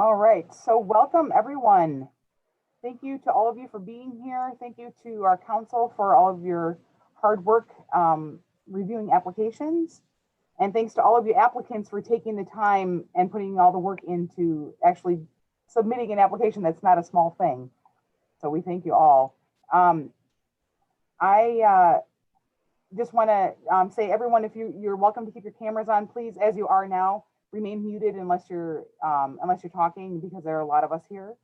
All right, so welcome everyone. Thank you to all of you for being here. Thank you to our council for all of your hard work reviewing applications. And thanks to all of you applicants for taking the time and putting all the work into actually submitting an application. That's not a small thing. So we thank you all. I just want to say, everyone, if you're welcome to keep your cameras on, please, as you are now, remain muted unless you're talking, because there are a lot of us here.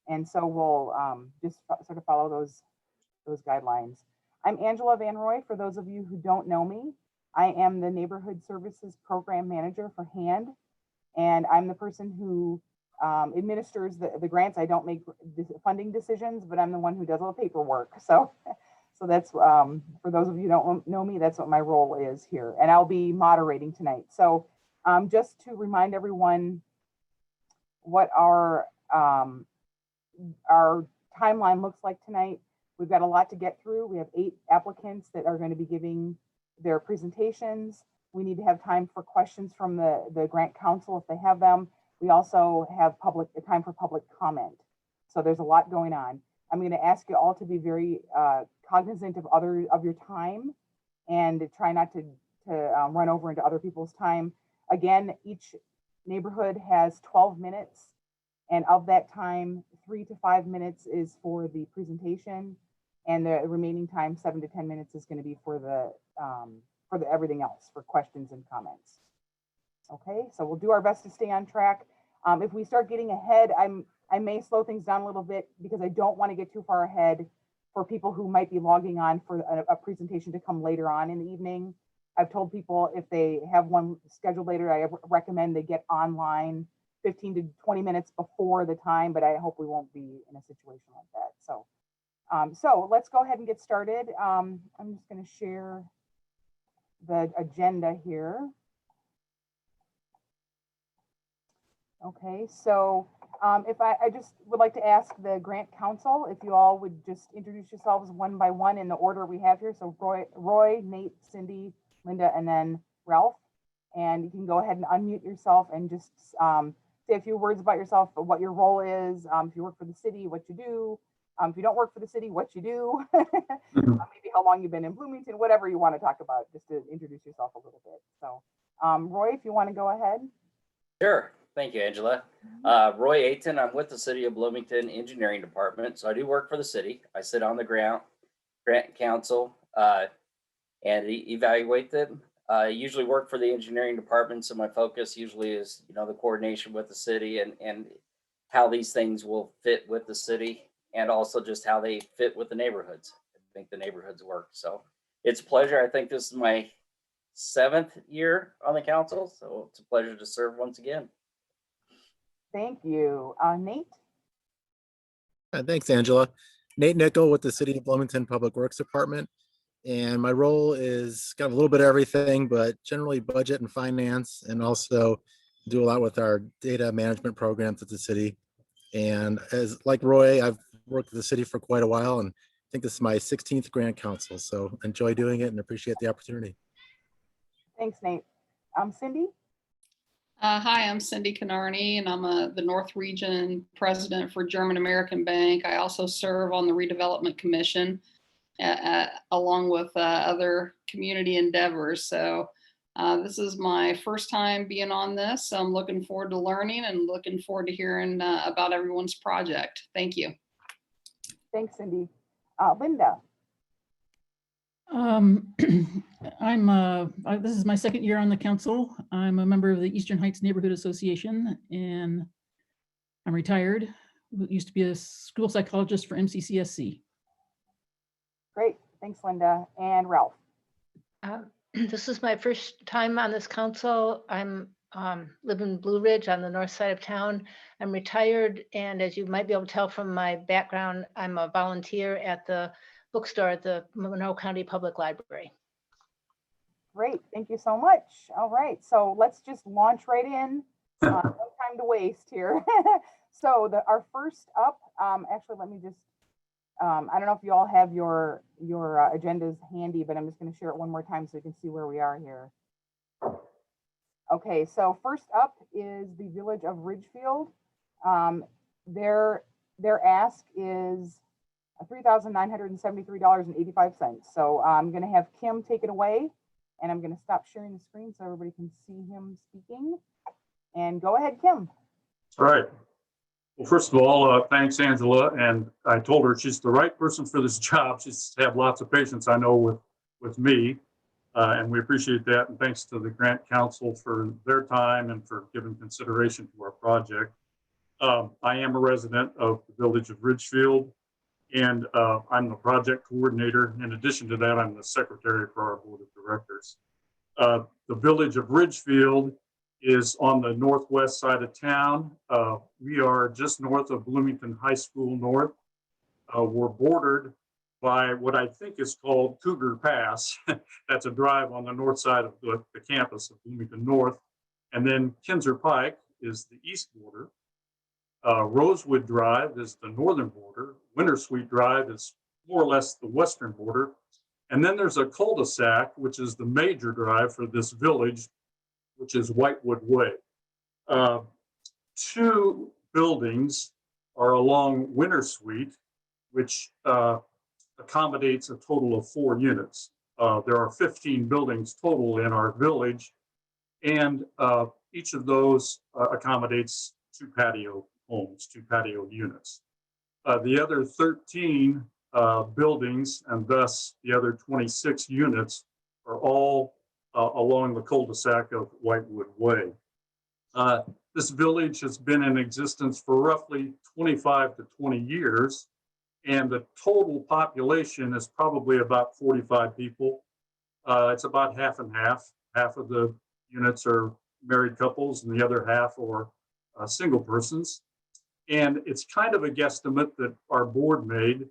And so we'll just sort of follow those guidelines. I'm Angela Van Roy. For those of you who don't know me, I am the Neighborhood Services Program Manager for HAND, and I'm the person who administers the grants. I don't make funding decisions, but I'm the one who does all the paperwork. So that's for those of you who don't know me, that's what my role is here, and I'll be moderating tonight. So just to remind everyone what our timeline looks like tonight. We've got a lot to get through. We have 8 applicants that are going to be giving their presentations. We need to have time for questions from the grant council if they have them. We also have time for public comment. So there's a lot going on. I'm going to ask you all to be very cognizant of your time and try not to run over into other people's time. Again, each neighborhood has 12 minutes. And of that time, 3 to 5 minutes is for the presentation, and the remaining time, 7 to 10 minutes, is going to be for the everything else, for questions and comments. Okay, so we'll do our best to stay on track. If we start getting ahead, I may slow things down a little bit, because I don't want to get too far ahead for people who might be logging on for a presentation to come later on in the evening. I've told people if they have one scheduled later, I recommend they get online 15 to 20 minutes before the time, but I hope we won't be in a situation like that. So let's go ahead and get started. I'm just going to share the agenda here. Okay, so if I just would like to ask the grant council if you all would just introduce yourselves one by one in the order we have here. So Roy, Nate, Cindy, Linda, and then Ralph. And you can go ahead and unmute yourself and just say a few words about yourself, what your role is. If you work for the city, what you do. If you don't work for the city, what you do. Maybe how long you've been in Bloomington, whatever you want to talk about, just to introduce yourself a little bit. So Roy, if you want to go ahead. Sure. Thank you, Angela. Roy Ayton, I'm with the City of Bloomington Engineering Department. So I do work for the city. I sit on the grant council and evaluate them. I usually work for the engineering department, so my focus usually is, the coordination with the city and how these things will fit with the city, and also just how they fit with the neighborhoods. I think the neighborhoods work. So it's a pleasure. I think this is my 7th year on the council, so it's a pleasure to serve once again. Thank you. Nate? Thanks, Angela. Nate Nickel with the City of Bloomington Public Works Department. And my role is kind of a little bit of everything, but generally budget and finance, and also do a lot with our data management programs at the city. And like Roy, I've worked at the city for quite a while, and I think this is my 16th grant council. So enjoy doing it and appreciate the opportunity. Thanks, Nate. Cindy? Hi, I'm Cindy Canarney, and I'm the North Region President for German American Bank. I also serve on the Redevelopment Commission, along with other community endeavors. So this is my first time being on this. So I'm looking forward to learning and looking forward to hearing about everyone's project. Thank you. Thanks, Cindy. Linda. This is my 2nd year on the council. I'm a member of the Eastern Heights Neighborhood Association, and I'm retired. Used to be a school psychologist for MCCSC. Great, thanks, Linda. And Ralph. This is my first time on this council. I'm live in Blue Ridge on the north side of town. I'm retired, and as you might be able to tell from my background, I'm a volunteer at the bookstore at the Monroe County Public Library. Great, thank you so much. All right, so let's just launch right in. No time to waste here. So our first up, actually, let me just, I don't know if you all have your agendas handy, but I'm just going to share it one more time so you can see where we are here. Okay, so first up is the Village of Ridgefield. Their ask is $3,973.85. So I'm going to have Kim take it away, and I'm going to stop sharing the screen so everybody can see him speaking. And go ahead, Kim. All right. Well, first of all, thanks, Angela. And I told her she's the right person for this job. She's had lots of patience, I know, with me. And we appreciate that. And thanks to the Grant Council for their time and for giving consideration to our project. I am a resident of the village of Ridgefield, and I'm the project coordinator. In addition to that, I'm the secretary for our board of directors. The village of Ridgefield is on the northwest side of town. We are just north of Bloomington High School North. We're bordered by what I think is called Cougar Pass. That's a drive on the north side of the campus of Bloomington North. And then Kinzer Pike is the east border. Rosewood Drive is the northern border. Winter Sweet Drive is more or less the western border. And then there's a cul-de-sac, which is the major drive for this village, which is Whitewood Way. Two buildings are along Winter Sweet, which accommodates a total of 4 units. There are 15 buildings total in our village, and each of those accommodates 2 patio homes, 2 patio units. The other 13 buildings, and thus the other 26 units, are all along the cul-de-sac of Whitewood Way. This village has been in existence for roughly 25 to 20 years, and the total population is probably about 45 people. It's about half and half. Half of the units are married couples, and the other half are single persons. And it's kind of a guesstimate that our board made,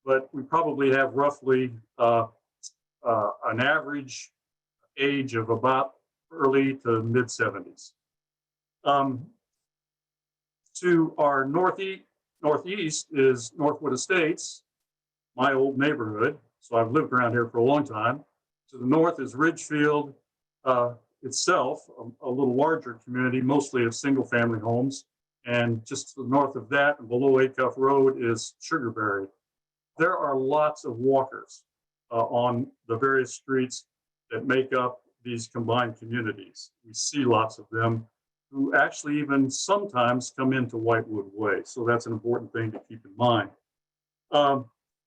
but we probably have roughly an average age of about early to mid 70s. To our northeast is Northwood Estates, my old neighborhood. So I've lived around here for a long time. To the north is Ridgefield itself, a little larger community, mostly of single family homes. And just to the north of that and below Acuff Road is Sugarberry. There are lots of walkers on the various streets that make up these combined communities. We see lots of them who actually even sometimes come into Whitewood Way. So that's an important thing to keep in mind.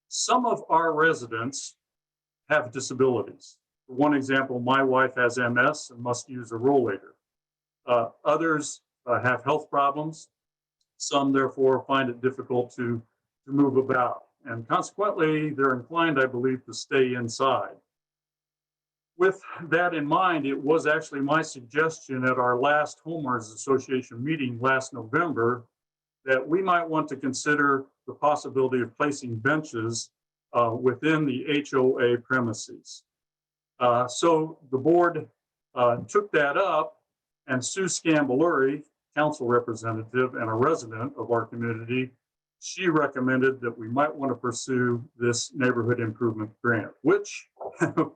Some of our residents have disabilities. For one example, my wife has MS and must use a rollator. Others have health problems. Some therefore find it difficult to move about. And consequently, they're inclined, I believe, to stay inside. With that in mind, it was actually my suggestion at our last Homeowners Association meeting last November that we might want to consider the possibility of placing benches within the HOA premises. So the board took that up, and Sue Scambaluri, council representative and a resident of our community, she recommended that we might want to pursue this neighborhood improvement grant, which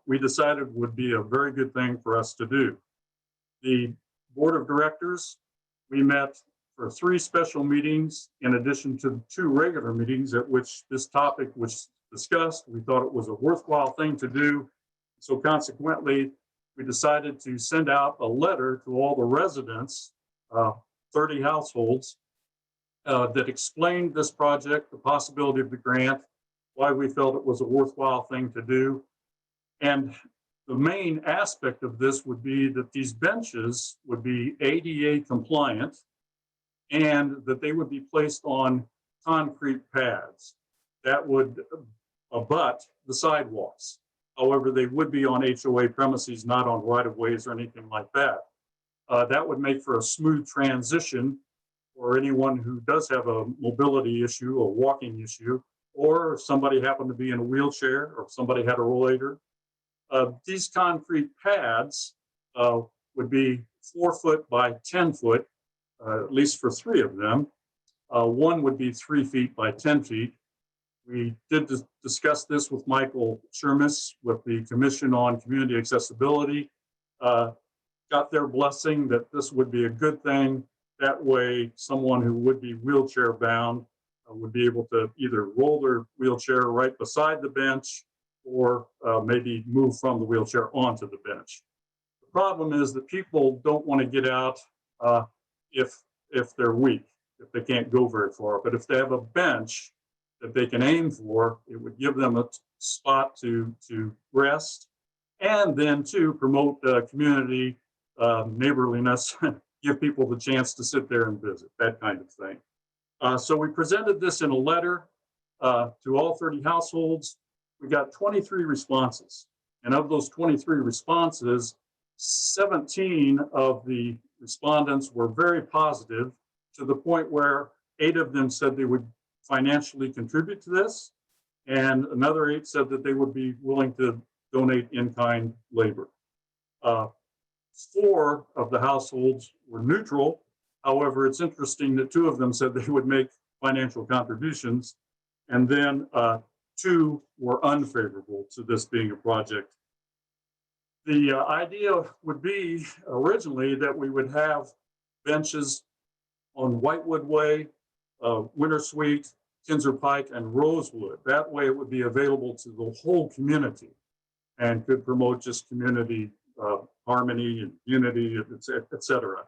we decided would be a very good thing for us to do. The board of directors, we met for 3 special meetings in addition to 2 regular meetings at which this topic was discussed. We thought it was a worthwhile thing to do. So consequently, we decided to send out a letter to all the residents, 30 households, that explained this project, the possibility of the grant, why we felt it was a worthwhile thing to do. And the main aspect of this would be that these benches would be ADA compliant and that they would be placed on concrete pads that would abut the sidewalks. However, they would be on HOA premises, not on right-of-ways or anything like that. That would make for a smooth transition for anyone who does have a mobility issue, a walking issue, or if somebody happened to be in a wheelchair or if somebody had a rollator. These concrete pads would be 4 foot by 10 foot, at least for 3 of them. One would be 3 feet by 10 feet. We did discuss this with Michael Shermis with the Commission on Community Accessibility, got their blessing that this would be a good thing. That way, someone who would be wheelchair bound would be able to either roll their wheelchair right beside the bench or maybe move from the wheelchair onto the bench. The problem is that people don't want to get out if they're weak, if they can't go very far. But if they have a bench that they can aim for, it would give them a spot to rest, and then to promote community neighborliness, give people the chance to sit there and visit, that kind of thing. So we presented this in a letter to all 30 households. We got 23 responses. And of those 23 responses, 17 of the respondents were very positive, to the point where 8 of them said they would financially contribute to this, and another 8 said that they would be willing to donate in-kind labor. 4 of the households were neutral. However, it's interesting that 2 of them said they would make financial contributions, and then 2 were unfavorable to this being a project. The idea would be originally that we would have benches on Whitewood Way, Winter Sweet, Kinzer Pike, and Rosewood. That way it would be available to the whole community and could promote just community harmony and unity, et cetera.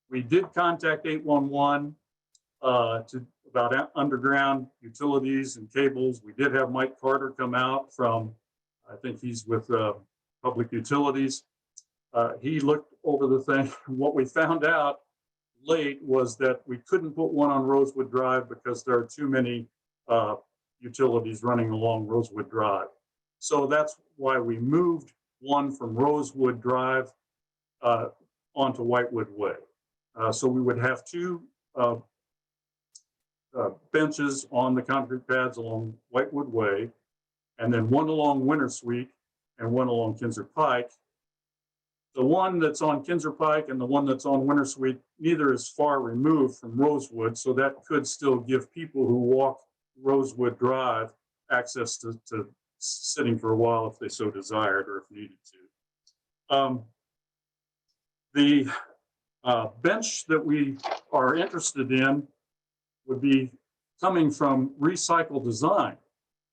We did contact 811 about underground utilities and cables. We did have Mike Carter come out from, I think he's with Public Utilities. He looked over the thing. What we found out late was that we couldn't put one on Rosewood Drive because there are too many utilities running along Rosewood Drive. So that's why we moved one from Rosewood Drive onto Whitewood Way. So we would have 2 benches on the concrete pads along Whitewood Way, and then one along Winter Sweet and one along Kinzer Pike. The one that's on Kinzer Pike and the one that's on Winter Sweet, neither is far removed from Rosewood, so that could still give people who walk Rosewood Drive access to sitting for a while if they so desired or if needed to. The bench that we are interested in would be coming from recycled design.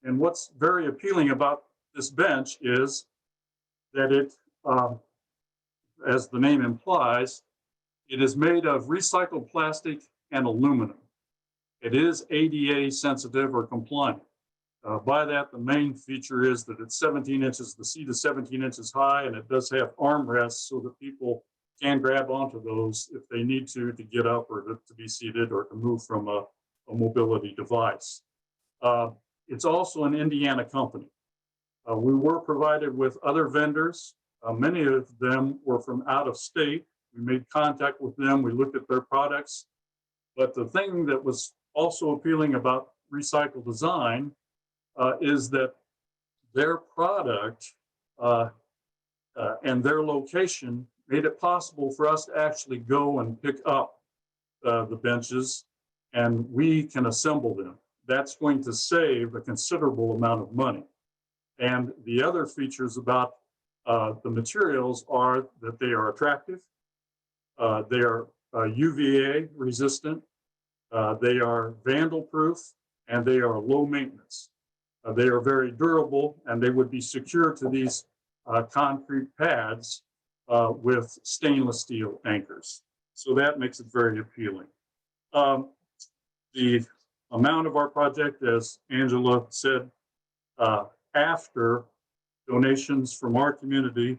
And what's very appealing about this bench is that it, as the name implies, it is made of recycled plastic and aluminum. It is ADA sensitive or compliant. By that, the main feature is that it's 17 inches, the seat is 17 inches high, and it does have armrests so that people can grab onto those if they need to get up or to be seated or to move from a mobility device. It's also an Indiana company. We were provided with other vendors. Many of them were from out of state. We made contact with them. We looked at their products. But the thing that was also appealing about recycled design is that their product and their location made it possible for us to actually go and pick up the benches, and we can assemble them. That's going to save a considerable amount of money. And the other features about the materials are that they are attractive, they are UVA resistant, they are vandal proof, and they are low maintenance. They are very durable, and they would be secure to these concrete pads with stainless steel anchors. So that makes it very appealing. The amount of our project, as Angela said, after donations from our community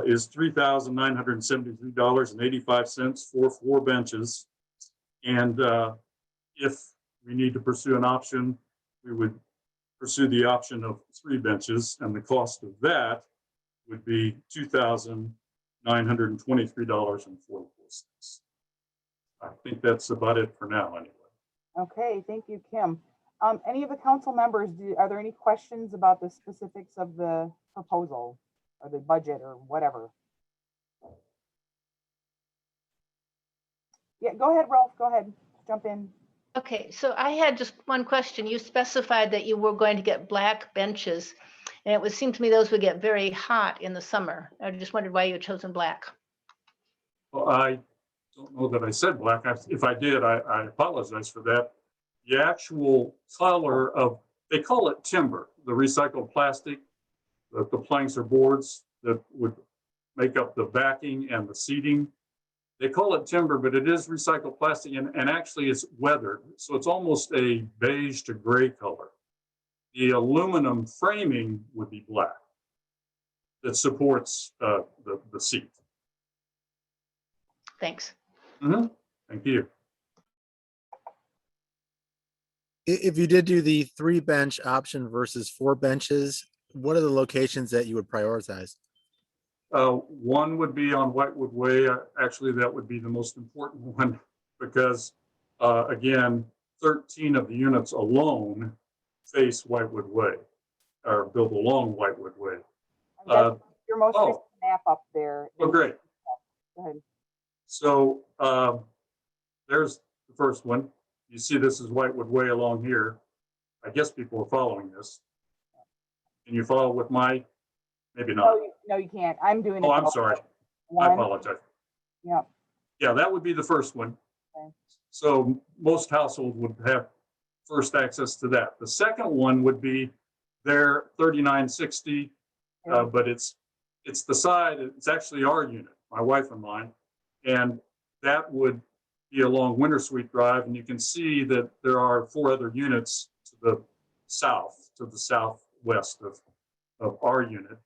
is $3,973.85 for 4 benches. And if we need to pursue an option, we would pursue the option of 3 benches, and the cost of that would be $2,923.44. I think that's about it for now, anyway. Okay, thank you, Kim. Any of the council members, are there any questions about the specifics of the proposal or the budget or whatever? Yeah, go ahead, Ralph, go ahead, jump in. Okay, so I had just one question. You specified that you were going to get black benches, and it would seem to me those would get very hot in the summer. I just wondered why you had chosen black. Well, don't know that I said black. If I did, I apologize for that. The actual color of, they call it timber, the recycled plastic, the planks or boards that would make up the backing and the seating. They call it timber, but it is recycled plastic, and actually it's weathered. So it's almost a beige to gray color. The aluminum framing would be black that supports the seat. Thanks. Thank you. If you did do the 3-bench option versus 4 benches, what are the locations that you would prioritize? One would be on Whitewood Way. Actually, that would be the most important one because, again, 13 of the units alone face Whitewood Way or built along Whitewood Way. That's your most recent map up there. Oh, great. Go ahead. So there's the first one. You see this is Whitewood Way along here. I guess people are following this. Can you follow with my, maybe not. No, you can't. I'm doing it. Oh, I'm sorry. I apologize. Yeah. Yeah, that would be the first one. Okay. So most households would have first access to that. The second one would be their 3960, but it's the side, it's actually our unit, my wife and mine. And that would be along Winter Sweet Drive. And you can see that there are 4 other units to the southwest of our unit.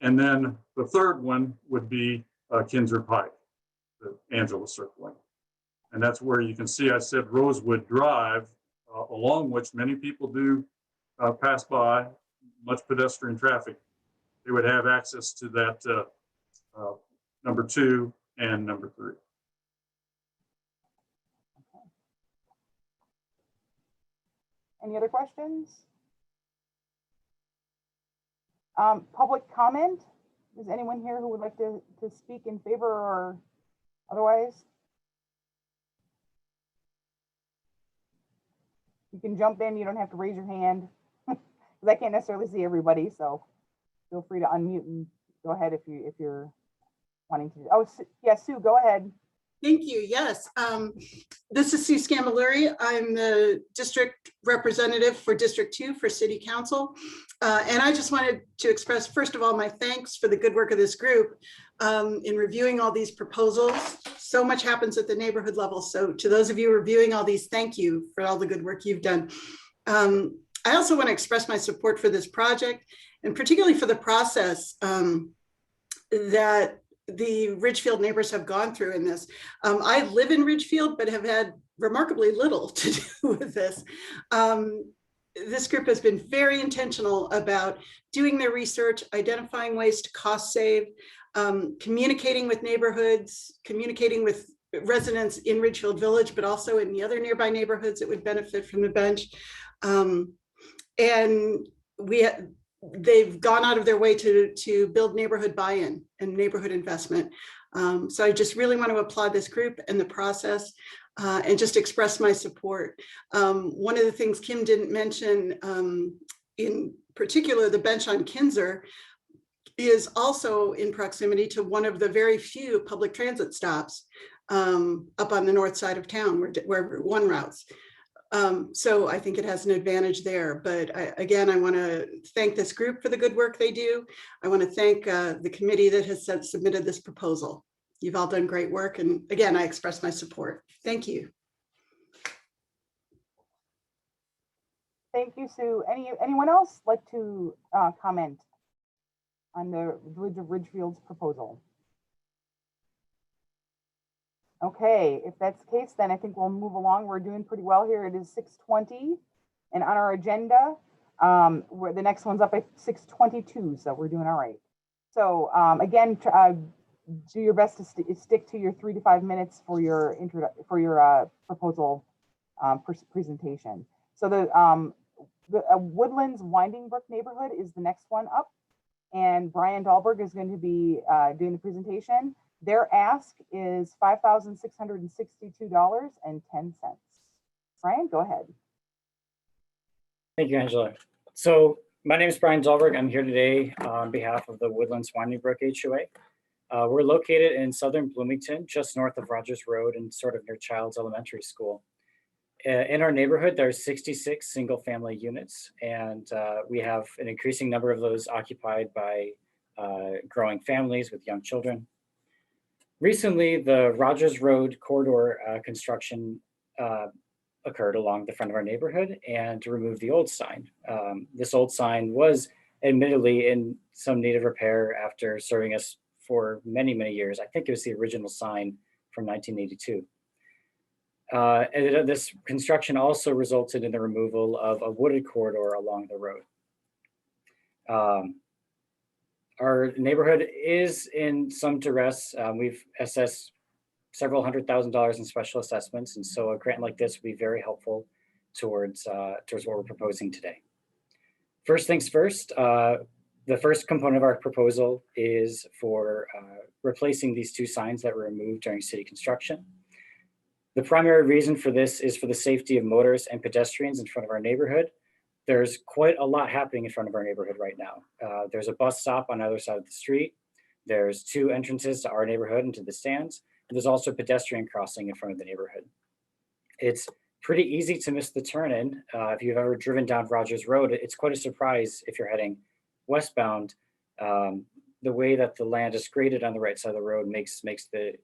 And then the third one would be Kinzer Pike, that Angela's circling. And that's where you can see I said Rosewood Drive, along which many people do pass by, much pedestrian traffic. They would have access to that number 2 and number 3. Any other questions? Public comment? Is anyone here who would like to speak in favor or otherwise? You can jump in, you don't have to raise your hand. Because I can't necessarily see everybody, so feel free to unmute and go ahead if you're wanting to. Oh, yeah, Sue, go ahead. Thank you. Yes. This is Sue Scamilluri. I'm the district representative for District 2 for City Council. And I just wanted to express, first of all, my thanks for the good work of this group in reviewing all these proposals. So much happens at the neighborhood level. So to those of you reviewing all these, thank you for all the good work you've done. I also want to express my support for this project and particularly for the process that the Ridgefield neighbors have gone through in this. I live in Ridgefield, but have had remarkably little to do with this. This group has been very intentional about doing their research, identifying ways to cost save, communicating with neighborhoods, communicating with residents in Ridgefield Village, but also in the other nearby neighborhoods that would benefit from the bench. And they've gone out of their way to build neighborhood buy-in and neighborhood investment. So I just really want to applaud this group and the process and just express my support. One of the things Kim didn't mention, in particular, the bench on Kinzer is also in proximity to one of the very few public transit stops up on the north side of town where one routes. So I think it has an advantage there. But again, I want to thank this group for the good work they do. I want to thank the committee that has submitted this proposal. You've all done great work. And again, I express my support. Thank you. Thank you, Sue. Anyone else like to comment on the Village of Ridgefield's proposal? Okay, if that's the case, then I think we'll move along. We're doing pretty well here. It is 6:20, and on our agenda, the next one's up at 6:22, so we're doing all right. So again, do your best to stick to your 3 to 5 minutes for your proposal presentation. So the Woodlands Winding Brook neighborhood is the next one up, and Brian Dahlberg is going to be doing the presentation. Their ask is $5,662.10. Brian, go ahead. Thank you, Angela. So my name is Brian Dahlberg. I'm here today on behalf of the Woodlands Winding Brook HOA. We're located in southern Bloomington, just north of Rogers Road and sort of near Childs Elementary School. In our neighborhood, there's 66 single-family units, and we have an increasing number of those occupied by growing families with young children. Recently, the Rogers Road corridor construction occurred along the front of our neighborhood and removed the old sign. This old sign was admittedly in some need of repair after serving us for many, many years. I think it was the original sign from 1982. And this construction also resulted in the removal of a wooded corridor along the road. Our neighborhood is in some duress. We've assessed several $100,000 in special assessments, and so a grant like this would be very helpful towards what we're proposing today. First things first, the first component of our proposal is for replacing these two signs that were removed during city construction. The primary reason for this is for the safety of motorists and pedestrians in front of our neighborhood. There's quite a lot happening in front of our neighborhood right now. There's a bus stop on either side of the street. There's two entrances to our neighborhood and to the stands. And there's also a pedestrian crossing in front of the neighborhood. It's pretty easy to miss the turn in. If you've ever driven down Rogers Road, it's quite a surprise if you're heading westbound. The way that the land is graded on the right side of the road makes the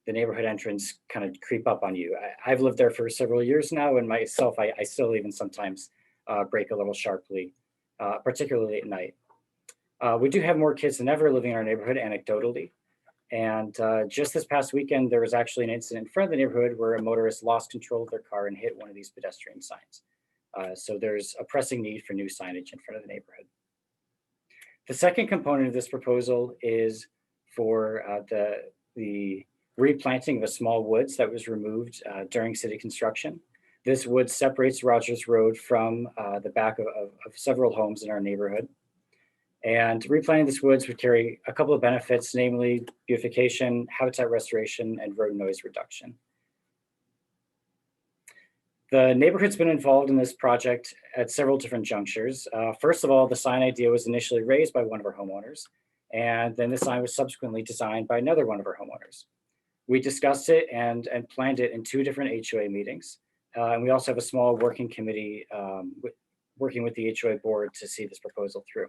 neighborhood entrance kind of creep up on you. I've lived there for several years now, and myself, I still even sometimes brake a little sharply, particularly at night. We do have more kids than ever living in our neighborhood anecdotally. And just this past weekend, there was actually an incident in front of the neighborhood where a motorist lost control of their car and hit one of these pedestrian signs. So there's a pressing need for new signage in front of the neighborhood. The second component of this proposal is for the replanting of a small woods that was removed during city construction. This wood separates Rogers Road from the back of several homes in our neighborhood. And replanting this woods would carry a couple of benefits, namely beautification, habitat restoration, and road noise reduction. The neighborhood's been involved in this project at several different junctures. First of all, the sign idea was initially raised by one of our homeowners, and then the sign was subsequently designed by another one of our homeowners. We discussed it and planned it in two different HOA meetings. And we also have a small working committee working with the HOA board to see this proposal through.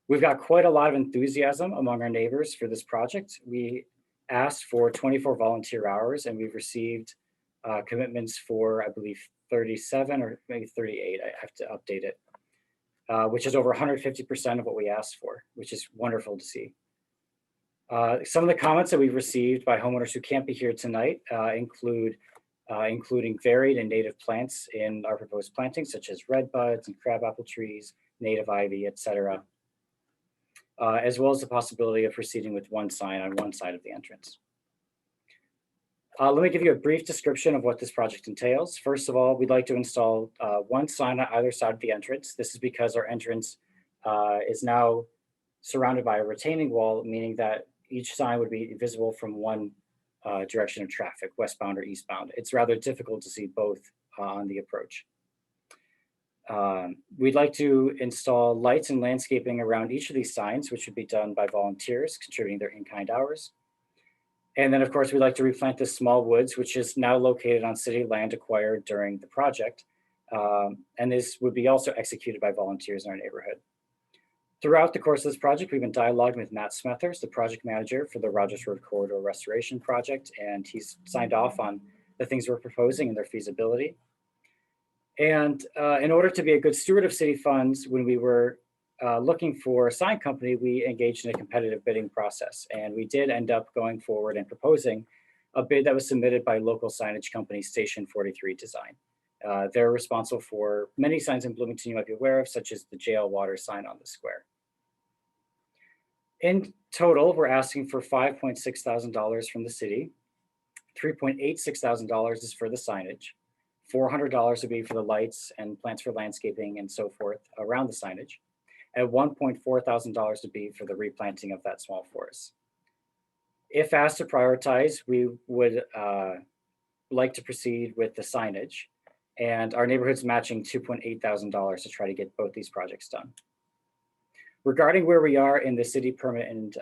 We've got quite a lot of enthusiasm among our neighbors for this project. We asked for 24 volunteer hours, and we've received commitments for, I believe, 37 or maybe 38. I have to update it, which is over 150% of what we asked for, which is wonderful to see. Some of the comments that we've received by homeowners who can't be here tonight including varied and native plants in our proposed plantings, such as red buds and crabapple trees, native ivy, etc., as well as the possibility of proceeding with one sign on one side of the entrance. Let me give you a brief description of what this project entails. First of all, we'd like to install one sign on either side of the entrance. This is because our entrance is now surrounded by a retaining wall, meaning that each sign would be visible from one direction of traffic, westbound or eastbound. It's rather difficult to see both on the approach. We'd like to install lights and landscaping around each of these signs, which would be done by volunteers contributing their in-kind hours. And then, of course, we'd like to replant this small woods, which is now located on city land acquired during the project. And this would be also executed by volunteers in our neighborhood. Throughout the course of this project, we've been dialoguing with Matt Smethers, the project manager for the Rogers Road Corridor Restoration Project, and he's signed off on the things we're proposing and their feasibility. And in order to be a good steward of city funds, when we were looking for a sign company, we engaged in a competitive bidding process. And we did end up going forward and proposing a bid that was submitted by local signage company Station 43 Design. They're responsible for many signs in Bloomington you might be aware of, such as the JL Water sign on the square. In total, we're asking for $5.6 thousand from the city. $3.86 thousand is for the signage. $400 would be for the lights and plants for landscaping and so forth around the signage. And $1.4 thousand would be for the replanting of that small forest. If asked to prioritize, we would like to proceed with the signage, and our neighborhood's matching $2.8 thousand to try to get both these projects done. Regarding where we are in the city permit and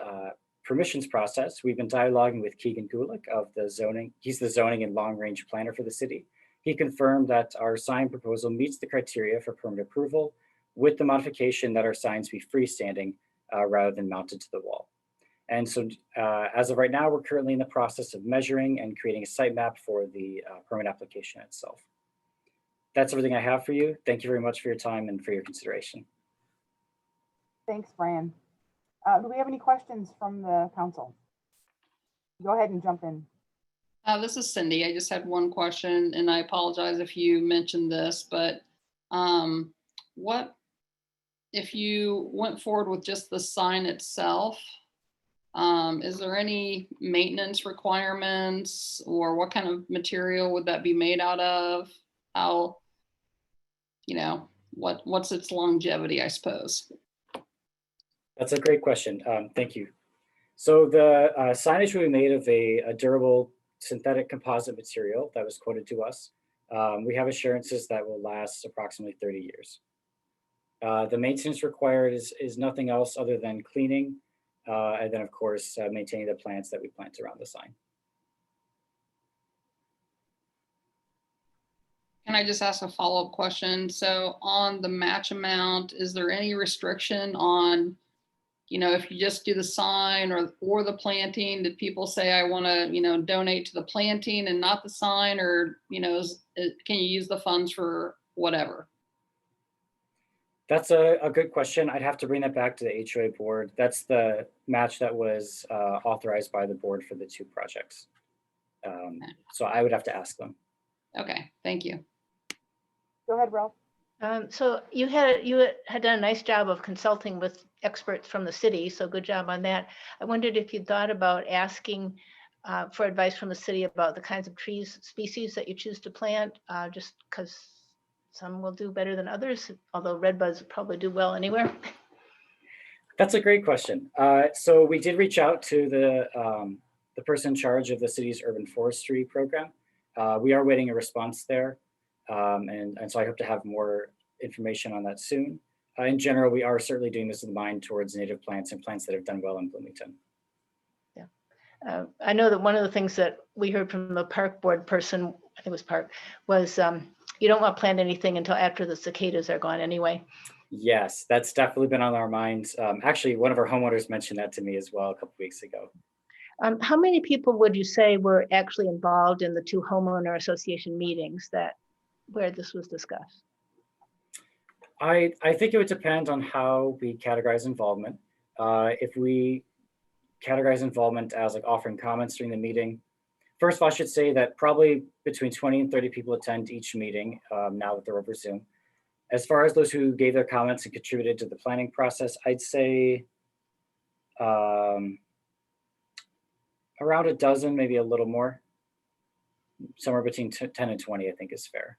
permissions process, we've been dialoguing with Keegan Gulick of the zoning. He's the zoning and long range planner for the city. He confirmed that our sign proposal meets the criteria for permit approval with the modification that our signs be freestanding rather than mounted to the wall. And so as of right now, we're currently in the process of measuring and creating a site map for the permit application itself. That's everything I have for you. Thank you very much for your time and for your consideration. Thanks, Brian. Do we have any questions from the council? Go ahead and jump in. This is Cindy. I just had one question, and I apologize if you mentioned this, but what if you went forward with just the sign itself? Is there any maintenance requirements, or what kind of material would that be made out of? How, you know, what's its longevity, I suppose? That's a great question. Thank you. So the signage will be made of a durable synthetic composite material that was quoted to us. We have assurances that will last approximately 30 years. The maintenance required is nothing else other than cleaning, and then of course, maintaining the plants that we plant around the sign. Can I just ask a follow-up question? So on the match amount, is there any restriction on, you know, if you just do the sign or the planting? Did people say, I want to, you know, donate to the planting and not the sign, or, you know, can you use the funds for whatever? That's a good question. I'd have to bring that back to the HOA board. That's the match that was authorized by the board for the two projects. So I would have to ask them. Okay, thank you. Go ahead, Ralph. So you had done a nice job of consulting with experts from the city, so good job on that. I wondered if you thought about asking for advice from the city about the kinds of trees, species that you choose to plant, just because some will do better than others, although redbuds probably do well anywhere. That's a great question. So we did reach out to the person in charge of the city's urban forestry program. We are waiting a response there. And so I hope to have more information on that soon. In general, we are certainly doing this in mind towards native plants and plants that have done well in Bloomington. Yeah. I know that one of the things that we heard from the park board person, I think it was Park, was you don't want to plant anything until after the cicadas are gone anyway. Yes, that's definitely been on our minds. Actually, one of our homeowners mentioned that to me as well a couple weeks ago. How many people would you say were actually involved in the two homeowner association meetings where this was discussed? I think it would depend on how we categorize involvement. If we categorize involvement as like offering comments during the meeting, first of all, I should say that probably between 20 and 30 people attend each meeting now that they're over Zoom. As far as those who gave their comments and contributed to the planning process, I'd say around a dozen, maybe a little more. Somewhere between 10 and 20, I think is fair.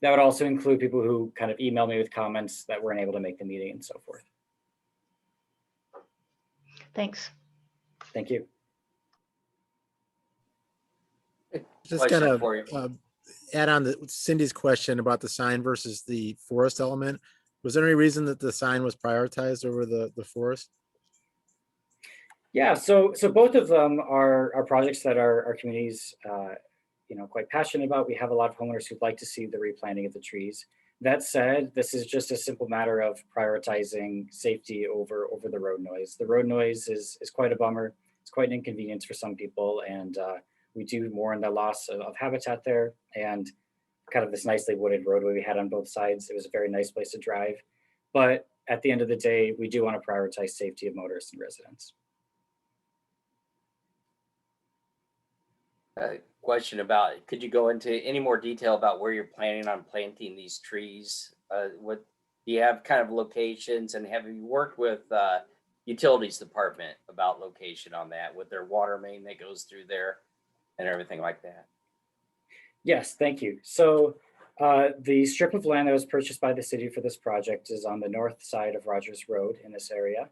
That would also include people who kind of emailed me with comments that weren't able to make the meeting and so forth. Thanks. Thank you. Just Question kind for you. of add on to Cindy's question about the sign versus the forest element. Was there any reason that the sign was prioritized over the forest? Yeah, so both of them are projects that our community's quite passionate about. We have a lot of homeowners who'd like to see the replanting of the trees. That said, this is just a simple matter of prioritizing safety over the road noise. The road noise is quite a bummer. It's quite an inconvenience for some people, and we do mourn the loss of habitat there and kind of this nicely wooded roadway we had on both sides. It was a very nice place to drive. But at the end of the day, we do want to prioritize safety of motorists and residents. Question about, could you go into any more detail about where you're planning on planting these trees? What do you have kind of locations, and have you worked with utilities department about location on that with their water main that goes through there and everything like that? Yes, thank you. So the strip of land that was purchased by the city for this project is on the north side of Rogers Road in this area.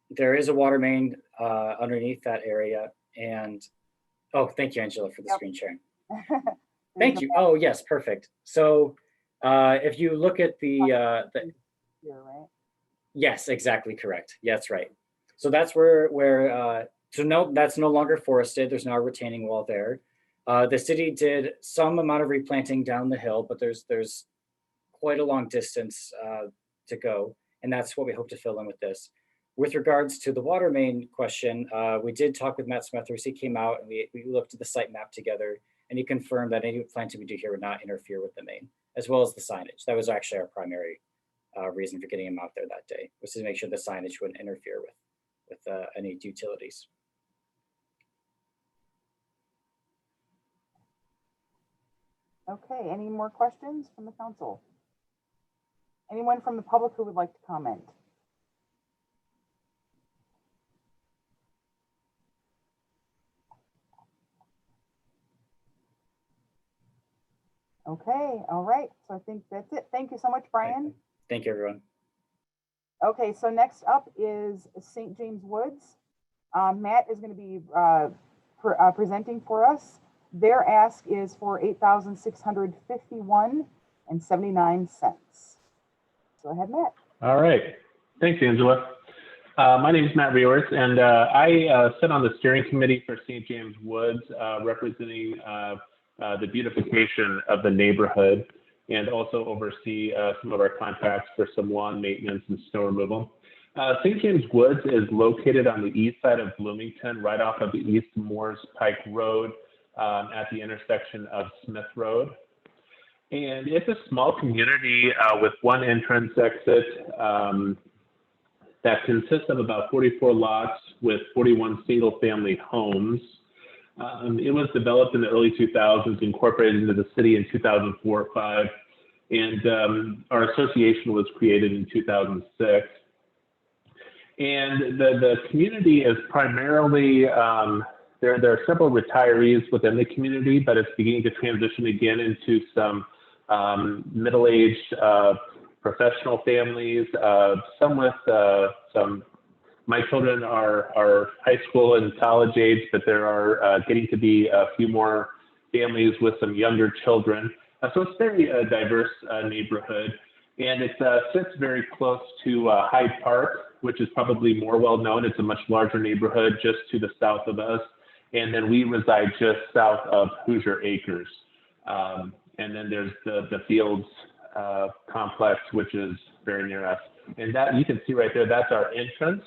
There is a water main underneath that area. And, oh, thank you, Angela, for the screen sharing. Thank you. Oh, yes, perfect. So if you look at the here, right? Yes, exactly correct. Yeah, that's right. So that's so no, that's no longer forested. There's now a retaining wall there. The city did some amount of replanting down the hill, but there's quite a long distance to go. And that's what we hope to fill in with this. With regards to the water main question, we did talk with Matt Smethurst. He came out and we looked at the site map together, and he confirmed that any planting we do here would not interfere with the main, as well as the signage. That was actually our primary reason for getting him out there that day, was to make sure the signage wouldn't interfere with any utilities. Okay, any more questions from the council? Anyone from the public who would like to comment? Okay, all right. So I think that's it. Thank you so much, Brian. Thank you, everyone. Okay, so next up is St. James Woods. Matt is going to be presenting for us. Their ask is for $8,651.79. Go ahead, Matt. All right. Thanks, Angela. My name is Matt Rewerts, and I sit on the steering committee for St. James Woods, representing the beautification of the neighborhood, and also oversee some of our contracts for some lawn maintenance and snow removal. St. James Woods is located on the east side of Bloomington, right off of the East Moores Pike Road at the intersection of Smith Road. And it's a small community with one entrance exit that consists of about 44 lots with 41 single-family homes. It was developed in the early 2000s, incorporated into the city in 2004-05, and our association was created in 2006. And the community is primarily, there are several retirees within the community, but it's beginning to transition again into some middle-aged professional families, some with my children are high school and college age, but there are getting to be a few more families with some younger children. So it's very diverse neighborhood, and it sits very close to Hyde Park, which is probably more well known. It's a much larger neighborhood just to the south of us, and then we reside just south of Hoosier Acres. And then there's the Fields complex, which is very near us. And that you can see right there, that's our entrance.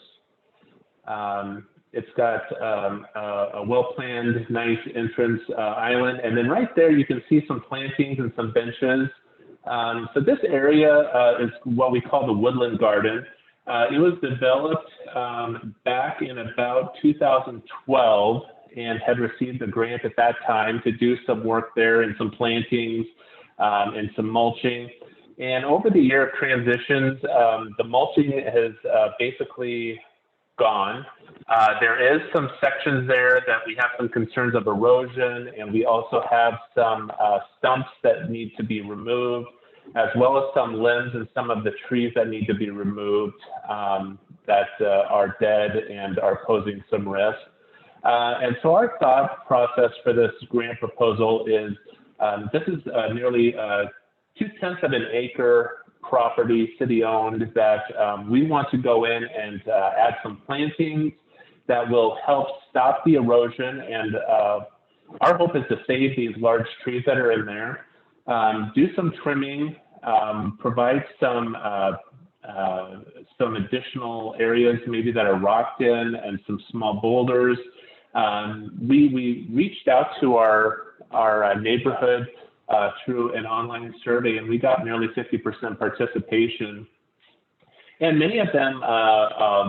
It's got a well-planned, nice entrance island. And then right there, you can see some plantings and some benches. So this area is what we call the Woodland Garden. It was developed back in about 2012 and had received a grant at that time to do some work there and some plantings and some mulching. And over the year of transitions, the mulching has basically gone. There is some sections there that we have some concerns of erosion, and we also have some stumps that need to be removed, as well as some limbs and some of the trees that need to be removed that are dead and are posing some risk. And so our thought process for this grant proposal is this is nearly 2/10 of an acre property, city-owned, that we want to go in and add some plantings that will help stop the erosion. And our hope is to save these large trees that are in there, do some trimming, provide some additional areas maybe that are rocked in, and some small boulders. We reached out to our neighborhood through an online survey, and we got nearly 50% participation. And many of them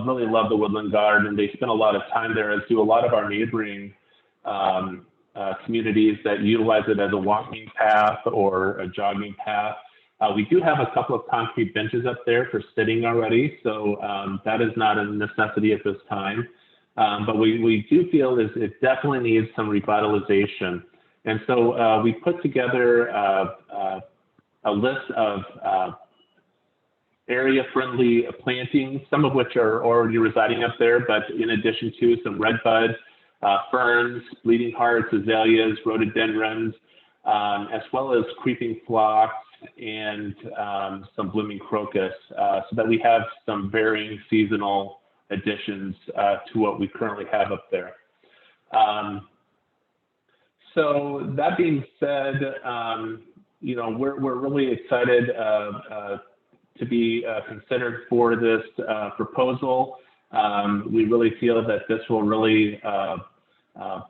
really love the Woodland Garden. They spend a lot of time there, as do a lot of our neighboring communities that utilize it as a walking path or a jogging path. We do have a couple of concrete benches up there for sitting already, so that is not a necessity at this time. But we do feel it definitely needs some revitalization. And so we put together a list of area-friendly plantings, some of which are already residing up there, but in addition to some redbud, ferns, bleeding hearts, azaleas, rhododendrons, as well as creeping phlox and some blooming crocus, so that we have some varying seasonal additions to what we currently have up there. So that being said, you know, we're really excited to be considered for this proposal. We really feel that this will really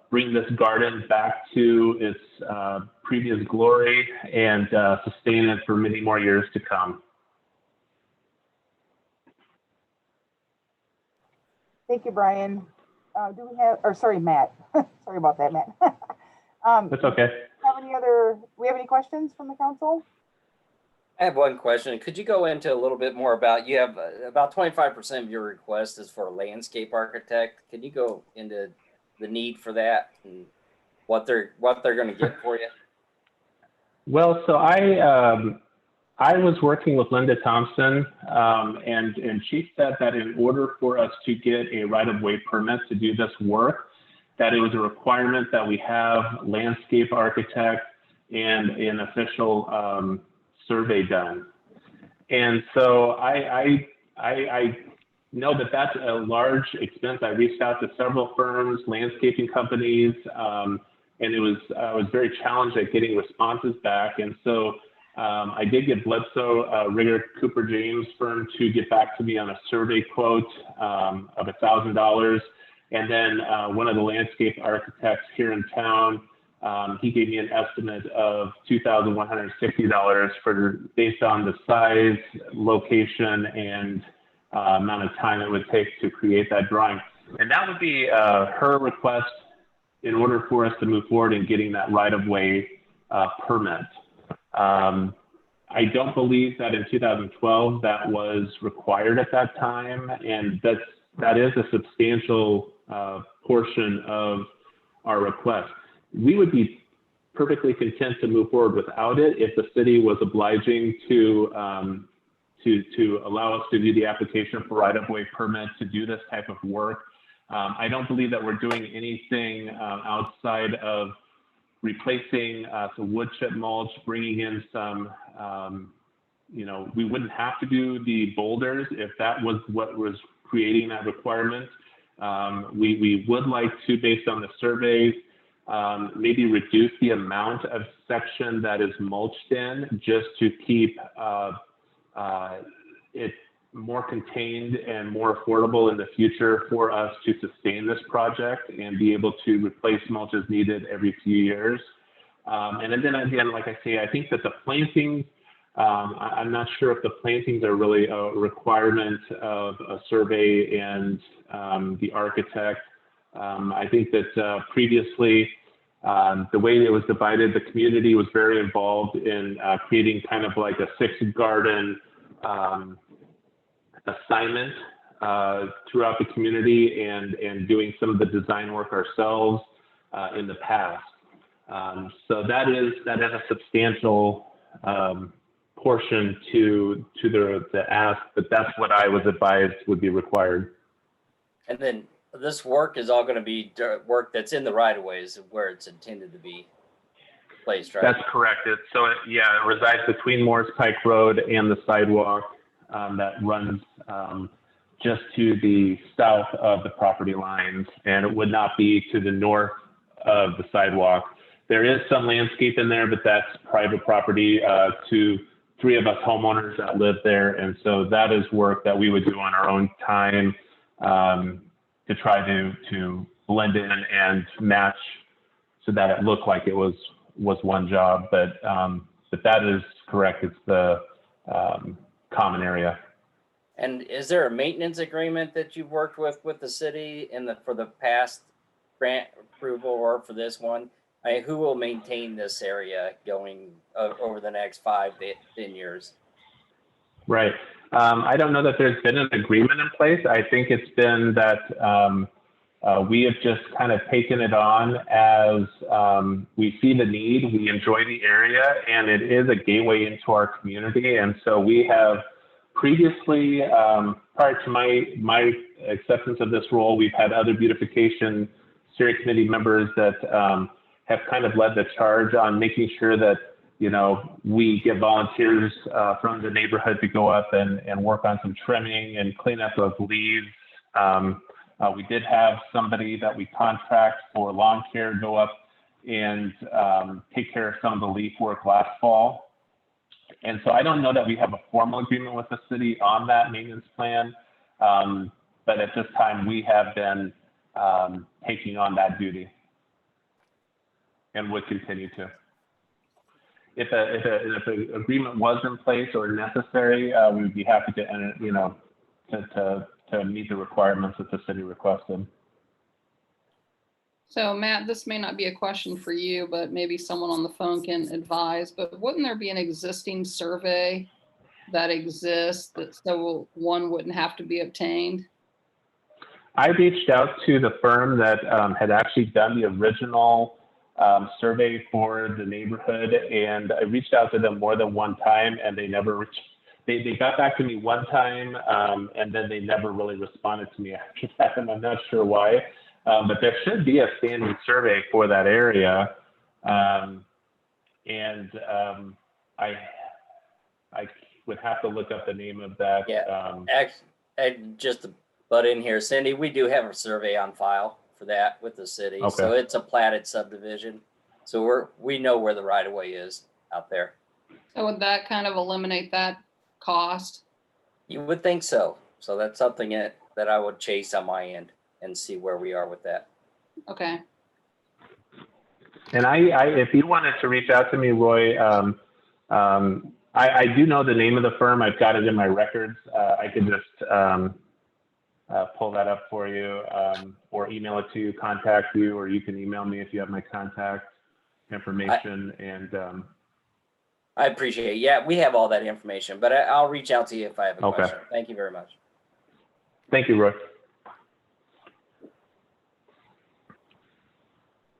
bring this garden back to its previous glory and sustain it for many more years to come. Thank you, Brian. Do we have, or sorry, Matt. Sorry about that, Matt. That's okay. We have any questions from the council? I have one question. Could you go into a little bit more about, you have about 25% of your request is for a landscape architect. Can you go into the need for that and what they're going to get for you? Well, so I was working with Linda Thompson, and she said that in order for us to get a right-of-way permit to do this work, that it was a requirement that we have landscape architect and an official survey done. And so I know that that's a large expense. I reached out to several firms, landscaping companies, and I was very challenged at getting responses back. And so I did get Bledsoe Rigger Cooper James firm to get back to me on a survey quote of $1,000. And then one of the landscape architects here in town, he gave me an estimate of $2,160 based on the size, location, and amount of time it would take to create that drawing. And that would be her request in order for us to move forward in getting that right-of-way permit. I don't believe that in 2012 that was required at that time, and that is a substantial portion of our request. We would be perfectly content to move forward without it if the city was obliging to allow us to do the application for right-of-way permit to do this type of work. I don't believe that we're doing anything outside of replacing some wood chip mulch, bringing in some, you know, we wouldn't have to do the boulders if that was what was creating that requirement. We would like to, based on the surveys, maybe reduce the amount of section that is mulched in just to keep it more contained and more affordable in the future for us to sustain this project and be able to replace mulch as needed every few years. And then again, like I say, I think that the plantings, I'm not sure if the plantings are really a requirement of a survey and the architect. I think that previously, the way it was divided, the community was very involved in creating kind of like a sixth garden assignment throughout the community and doing some of the design work ourselves in the past. So that is a substantial portion to the ask, but that's what I was advised would be required. And then this work is all going to be work that's in the right of ways where it's intended to be placed, right? That's correct. It resides between Morris Pike Road and the sidewalk that runs just to the south of the property lines, and it would not be to the north of the sidewalk. There is some landscape in there, but that's private property to three of us homeowners that live there. And so that is work that we would do on our own time to try to blend in and match so that it looked like it was one job. But that is correct. It's the common area. And is there a maintenance agreement that you've worked with the city for the past grant approval or for this one? I mean, who will maintain this area going over the next 5 to 10 years? Right. I don't know that there's been an agreement in place. I think it's been that we have just kind of taken it on as we see the need, we enjoy the area, and it is a gateway into our community. And so we have previously, prior to my acceptance of this role, we've had other beautification steering committee members that have kind of led the charge on making sure that, you know, we get volunteers from the neighborhood to go up and work on some trimming and clean up of leaves We did have somebody that we contract for lawn care go up and take care of some of the leaf work last fall. And so I don't know that we have a formal agreement with the city on that maintenance plan, but at this time we have been taking on that duty and would continue to. If an agreement was in place or necessary, we would be happy to enter, to meet the requirements that the city requested. So Matt, this may not be a question for you, but maybe someone on the phone can advise, but wouldn't there be an existing survey that exists that so one wouldn't have to be obtained? I reached out to the firm that had actually done the original survey for the neighborhood, and I reached out to them more than one time, and they never they got back to me one time, and then they never really responded to me after that, and I'm not sure why. But there should be a standing survey for that area, I would have to look up the name of that. Yeah, just to butt in here, Cindy, we do have a survey on file for that with the city. Okay. So it's a platted subdivision. So we know where the right of way is out there. So would that kind of eliminate that cost? You would think so. So that's something that I would chase on my end and see where we are with that. Okay. And if you wanted to reach out to me, Roy, I do know the name of the firm. I've got it in my records. I could just pull that up for you, or email it to you, contact you, or you can email me if you have my contact information. I appreciate it. Yeah, we have all that information, but I'll reach out to you if I have a question. Thank you very much. Thank you, Roy.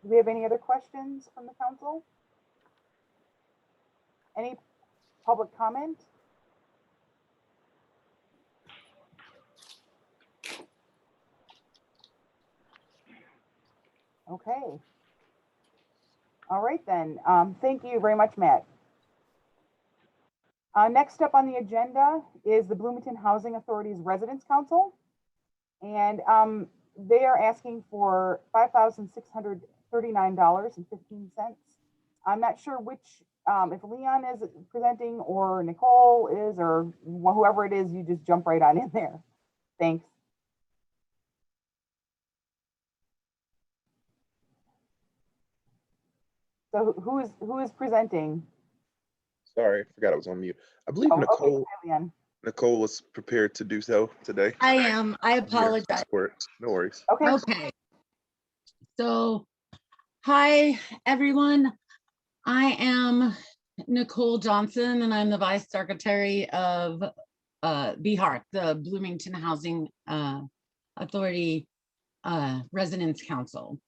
Do we have any other questions from the council? Any public comment? Okay. All right then. Thank you very much, Matt. Next up on the agenda is the Bloomington Housing Authority's Residents Council. And they are asking for $5,639.15. I'm not sure which, if Leon is presenting or Nicole is, or whoever it is, you just jump right on in there. Thanks. So who is presenting? Sorry, I forgot I was on mute. I believe Oh, Nicole okay, Leon. Nicole was prepared to do so today. I am. I I'm here to apologize. support. No worries. Okay. Okay. So, hi, everyone. I am Nicole Johnson, and I'm the Vice Secretary of BHARC, the Bloomington Housing Authority Residents Council.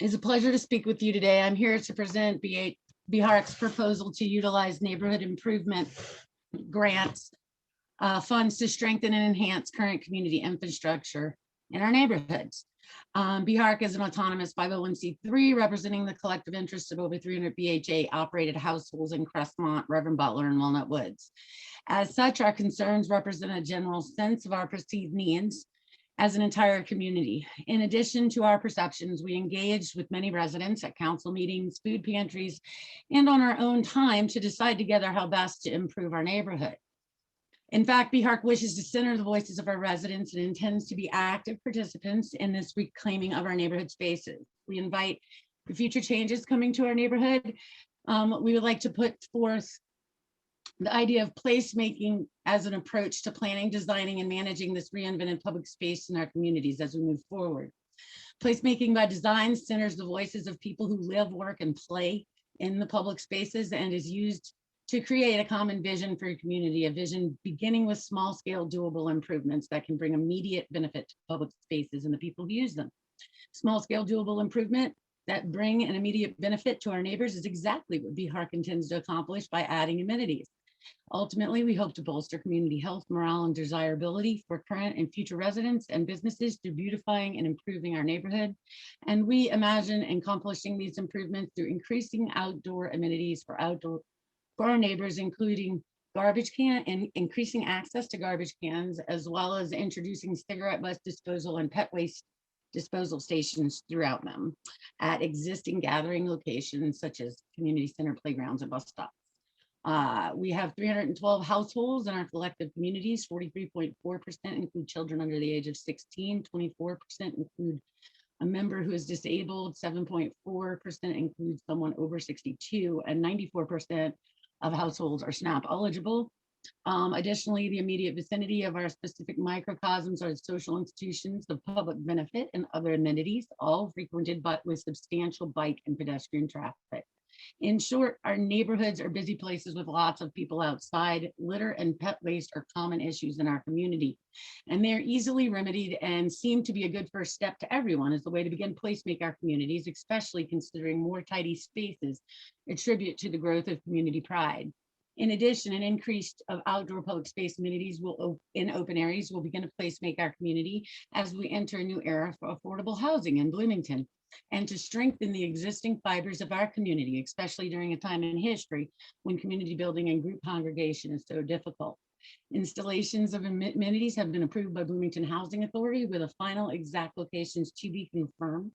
It's a pleasure to speak with you today. I'm here to present BHARC's proposal to utilize neighborhood improvement grants funds to strengthen and enhance current community infrastructure in our neighborhoods. BHARC is an autonomous 501c3 representing the collective interests of over 300 BHA operated households in Crestmont, Reverend Butler, and Walnut Woods. As such, our concerns represent a general sense of our perceived needs as an entire community. In addition to our perceptions, we engaged with many residents at council meetings, food pantries, and on our own time to decide together how best to improve our neighborhood. In fact, BHARC wishes to center the voices of our residents and intends to be active participants in this reclaiming of our neighborhood spaces. We invite the future changes coming to our neighborhood. We would like to put forth the idea of placemaking as an approach to planning, designing, and managing this reinvented public space in our communities as we move forward. Placemaking by design centers the voices of people who live, work, and play in the public spaces and is used to create a common vision for your community, a vision beginning with small-scale doable improvements that can bring immediate benefit to public spaces and the people who use them. Small-scale doable improvement that bring an immediate benefit to our neighbors is exactly what BHARC intends to accomplish by adding amenities. Ultimately, we hope to bolster community health, morale, and desirability for current and future residents and businesses through beautifying and improving our neighborhood. And we imagine accomplishing these improvements through increasing outdoor amenities for our neighbors, including garbage can and increasing access to garbage cans, as well as introducing cigarette bus disposal and pet waste disposal stations throughout them at existing gathering locations such as community center, playgrounds, and bus stops. We have 312 households in our collective communities. 43.4% include children under the age of 16, 24% include a member who is disabled, 7.4% includes someone over 62, and 94% of households are SNAP eligible. Additionally, the immediate vicinity of our specific microcosms are social institutions of public benefit and other amenities, all frequented but with substantial bike and pedestrian traffic. In short, our neighborhoods are busy places with lots of people outside. Litter and pet waste are common issues in our community, and they're easily remedied and seem to be a good first step to everyone as the way to begin placemaking our communities, especially considering more tidy spaces attribute to the growth of community pride. In addition, an increase of outdoor public space amenities in open areas will begin to placemake our community as we enter a new era for affordable housing in Bloomington, and to strengthen the existing fibers of our community, especially during a time in history when community building and group congregation is so difficult. Installations of amenities have been approved by Bloomington Housing Authority with a final exact locations to be confirmed.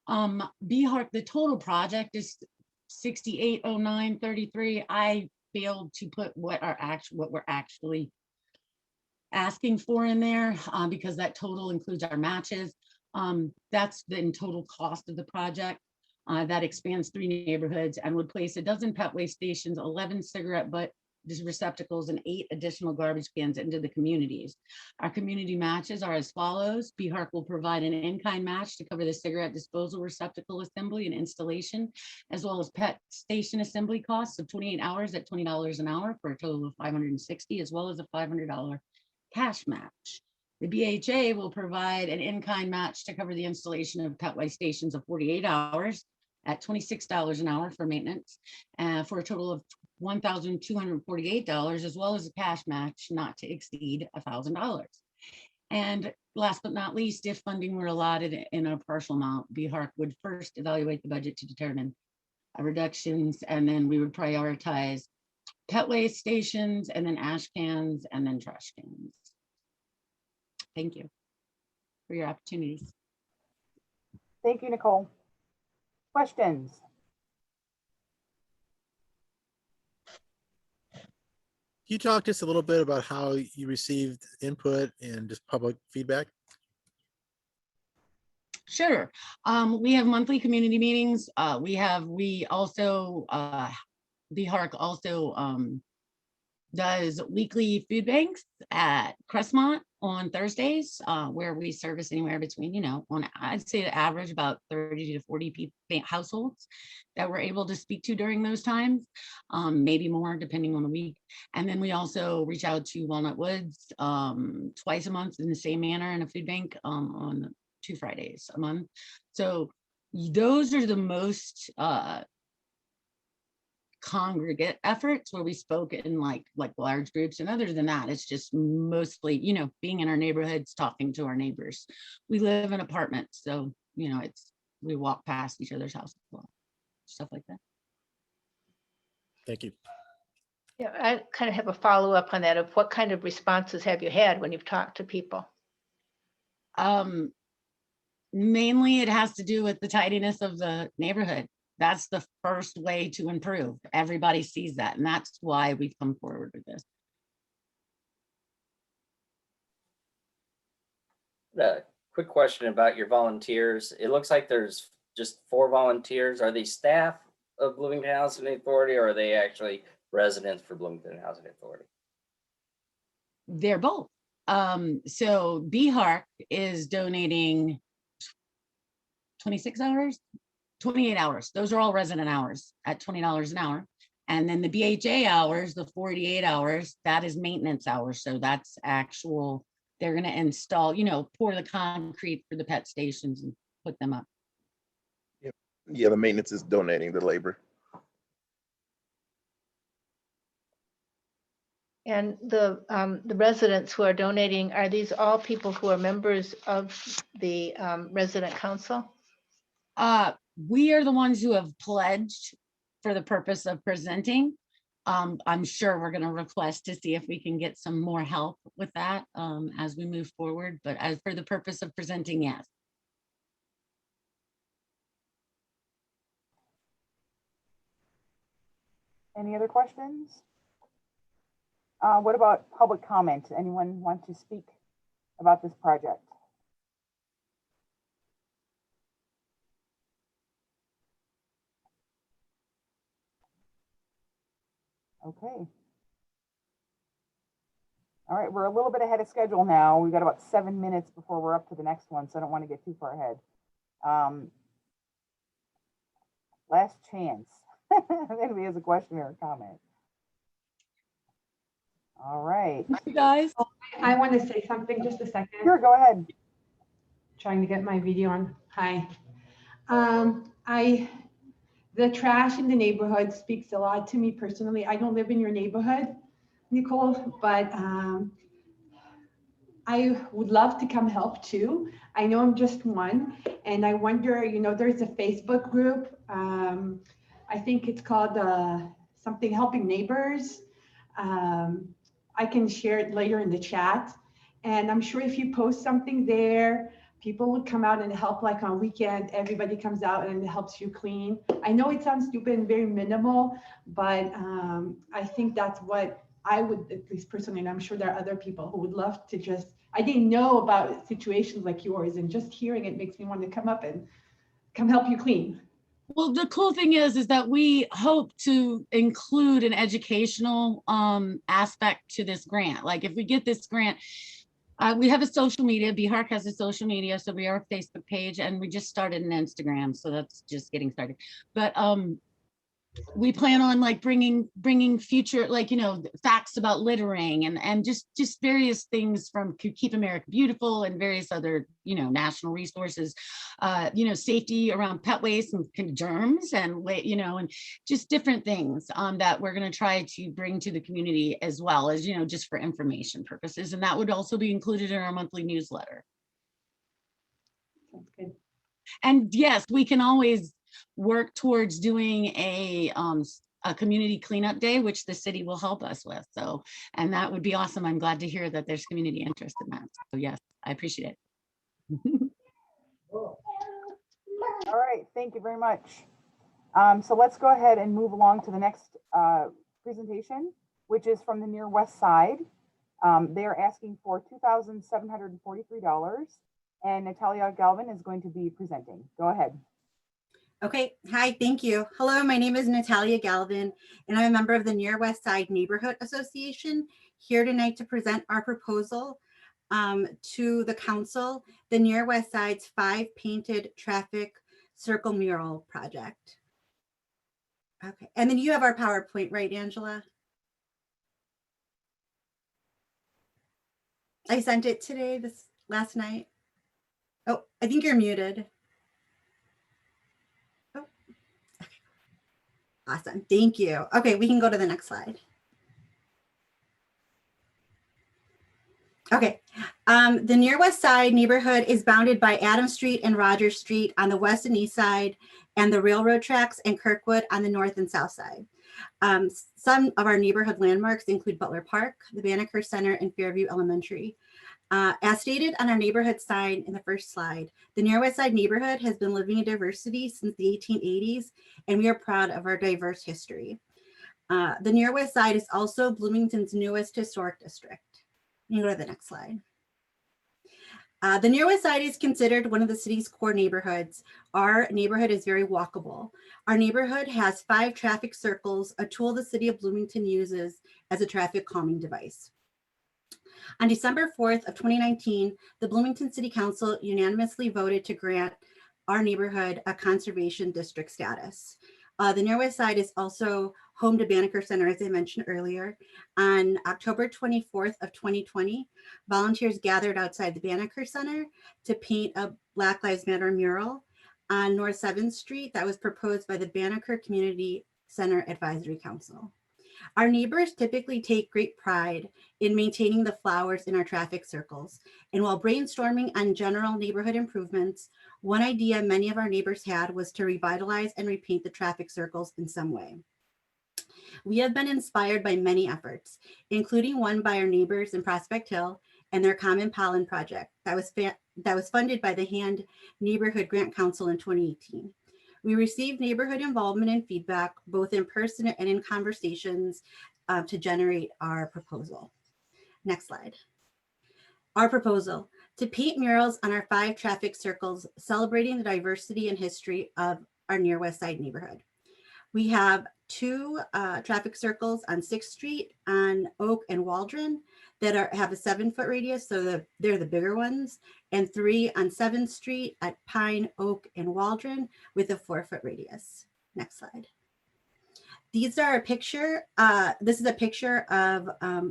BHARC, the total project is 680933. I failed to put what we're actually asking for in there because that total includes our matches. That's the in total cost of the project. That expands 3 neighborhoods and would place a dozen pet waste stations, 11 cigarette butt receptacles, and 8 additional garbage cans into the communities. Our community matches are as follows. BHARC will provide an in-kind match to cover the cigarette disposal receptacle assembly and installation, as well as pet station assembly costs of 28 hours at $20 an hour for a total of $560, as well as a $500 cash match. The BHA will provide an in-kind match to cover the installation of pet waste stations of 48 hours at $26 an hour for maintenance, for a total of $1,248, as well as a cash match not to exceed $1,000. And last but not least, if funding were allotted in a partial amount, BHARC would first evaluate the budget to determine reductions, and then we would prioritize pet waste stations, and then ash cans, and then trash cans. Thank you for your opportunities. Thank you, Nicole. Questions? Can you talk just a little bit about how you received input and just public feedback? Sure. We have monthly community meetings. BHARC also does weekly food banks at Crestmont on Thursdays, where we service anywhere between, I'd say the average about 30 to 40 people, households that we're able to speak to during those times, maybe more depending on the week. And then we also reach out to Walnut Woods twice a month in the same manner in a food bank on 2 Fridays a month. So those are the most congregate efforts where we spoke in like large groups, and other than that, it's just mostly being in our neighborhoods, talking to our neighbors. We live in apartments, so we walk past each other's houses, stuff like that. Thank you. Yeah, I kind of have a follow-up on that of what kind of responses have you had when you've talked to people? Mainly it has to do with the tidiness of the neighborhood. That's the first way to improve. Everybody sees that, and that's why we've come forward with this. A quick question about your volunteers. It looks like there's just 4 volunteers. Are they staff of Bloomington Housing Authority, or are they actually residents for Bloomington Housing Authority? They're both. So BHARC is donating 26 hours, 28 hours. Those are all resident hours at $20 an hour. And then the BHA hours, the 48 hours, that is maintenance hours. So that's actual, they're going to install, pour the concrete for the pet stations and put them up. Yeah, the maintenance is donating the labor. And the residents who are donating, are these all people who are members of the resident council? We are the ones who have pledged for the purpose of presenting. I'm sure we're going to request to see if we can get some more help with that as we move forward. But as for the purpose of presenting, yes. Any other questions? What about public comment? Anyone want to speak about this project? Okay. All right, we're a little bit ahead of schedule now. We've got about 7 minutes before we're up to the next one, so I don't want to get too far ahead. Last chance. If anybody has a question or a comment. All right. You guys. I want to say something, just a second. Sure, go ahead. Trying to get my video on. Hi. The trash in the neighborhood speaks a lot to me personally. I don't live in your neighborhood, Nicole, but I would love to come help too. I know I'm just one, and I wonder, there's a Facebook group. I think it's called something Helping Neighbors. I can share it later in the chat. And I'm sure if you post something there, people would come out and help, like on weekend, everybody comes out and helps you clean. I know it sounds stupid and very minimal, but I think that's what I would, at least personally, and I'm sure there are other people who would love to just, I didn't know about situations like yours, and just hearing it makes me want to come up and come help you clean. Well, the cool thing is that we hope to include an educational aspect to this grant. Like if we get this grant, we have a social media, BHARC has a social media, so we are a Facebook page, and we just started an Instagram, so that's just getting started. But we plan on like bringing future, like, facts about littering and just various things from Keep America Beautiful and various other, national resources, safety around pet waste and germs and, and just different things that we're going to try to bring to the community, as well as, just for information purposes. And that would also be included in our monthly newsletter. Sounds good. And yes, we can always work towards doing a community cleanup day, which the city will help us with. So, and that would be awesome. I'm glad to hear that there's community interest in that. So yes, I appreciate it. All right, thank you very much. So let's go ahead and move along to the next presentation, which is from the Near West Side. They are asking for $2,743, and Natalia Galvin is going to be presenting. Go ahead. Okay, hi, thank you. Hello, my name is Natalia Galvin, and I'm a member of the Near West Side Neighborhood Association, here tonight to present our proposal to the council, the Near West Side's 5 painted traffic circle mural project. Okay, and then you have our PowerPoint, right, Angela? I sent it today, last night. Oh, I think you're muted. Awesome, thank you. Okay, we can go to the next slide. Okay, the Near West Side neighborhood is bounded by Adams Street and Rogers Street on the west and east side, and the railroad tracks and Kirkwood on the north and south side. Some of our neighborhood landmarks include Butler Park, the Banneker Center, and Fairview Elementary. As stated on our neighborhood sign in the first slide, the Near West Side neighborhood has been living in diversity since the 1880s, and we are proud of our diverse history. The Near West Side is also Bloomington's newest historic district. You can go to the next slide. The Near West Side is considered one of the city's core neighborhoods. Our neighborhood is very walkable. Our neighborhood has 5 traffic circles, a tool the city of Bloomington uses as a traffic calming device. On December 4th of 2019, the Bloomington City Council unanimously voted to grant our neighborhood a conservation district status. The Near West Side is also home to Banneker Center, as I mentioned earlier. On October 24th of 2020, volunteers gathered outside the Banneker Center to paint a Black Lives Matter mural on North 7th Street that was proposed by the Banneker Community Center Advisory Council. Our neighbors typically take great pride in maintaining the flowers in our traffic circles. And while brainstorming on general neighborhood improvements, one idea many of our neighbors had was to revitalize and repaint the traffic circles in some way. We have been inspired by many efforts, including one by our neighbors in Prospect Hill and their Common Pollen project that was funded by the Hand Neighborhood Grant Council in 2018. We received neighborhood involvement and feedback, both in person and in conversations, to generate our proposal. Next slide. Our proposal: to paint murals on our 5 traffic circles, celebrating the diversity and history of our near West Side neighborhood. We have 2 traffic circles on 6th Street, on Oak and Waldron, that have a 7-foot radius, so they're the bigger ones, and 3 on 7th Street at Pine, Oak, and Waldron with a 4-foot radius. Next slide. These are a picture. This is a picture of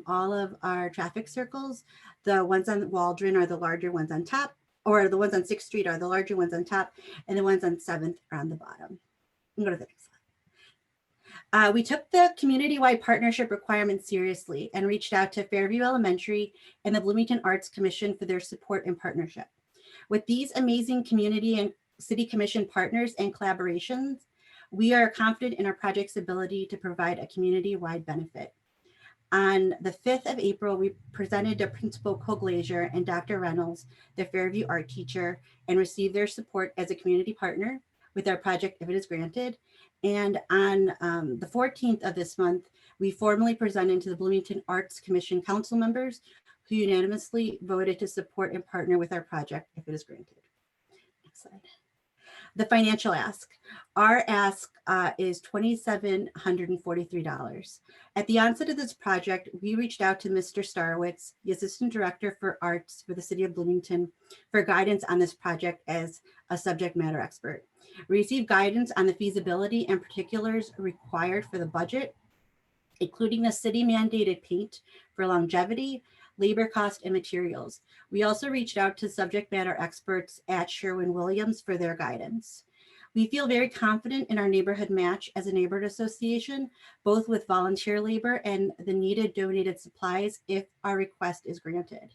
all of our traffic circles. The ones on Waldron are the larger ones on top, or the ones on 6th Street are the larger ones on top, and the ones on 7th are on the bottom. Go to the next slide. We took the community-wide partnership requirement seriously and reached out to Fairview Elementary and the Bloomington Arts Commission for their support and partnership. With these amazing community and city commission partners and collaborations, we are confident in our project's ability to provide a community-wide benefit. On the 5th of April, we presented to Principal Coglazier and Dr. Reynolds, the Fairview art teacher, and received their support as a community partner with our project if it is granted. And on the 14th of this month, we formally presented to the Bloomington Arts Commission council members, who unanimously voted to support and partner with our project if it is granted. Next slide. The financial ask. Our ask is $2,743. At the onset of this project, we reached out to Mr. Starowitz, the Assistant Director for Arts for the City of Bloomington, for guidance on this project as a subject matter expert. We received guidance on the feasibility and particulars required for the budget, including the city mandated paint for longevity, labor cost, and materials. We also reached out to subject matter experts at Sherwin-Williams for their guidance. We feel very confident in our neighborhood match as a neighborhood association, both with volunteer labor and the needed donated supplies if our request is granted.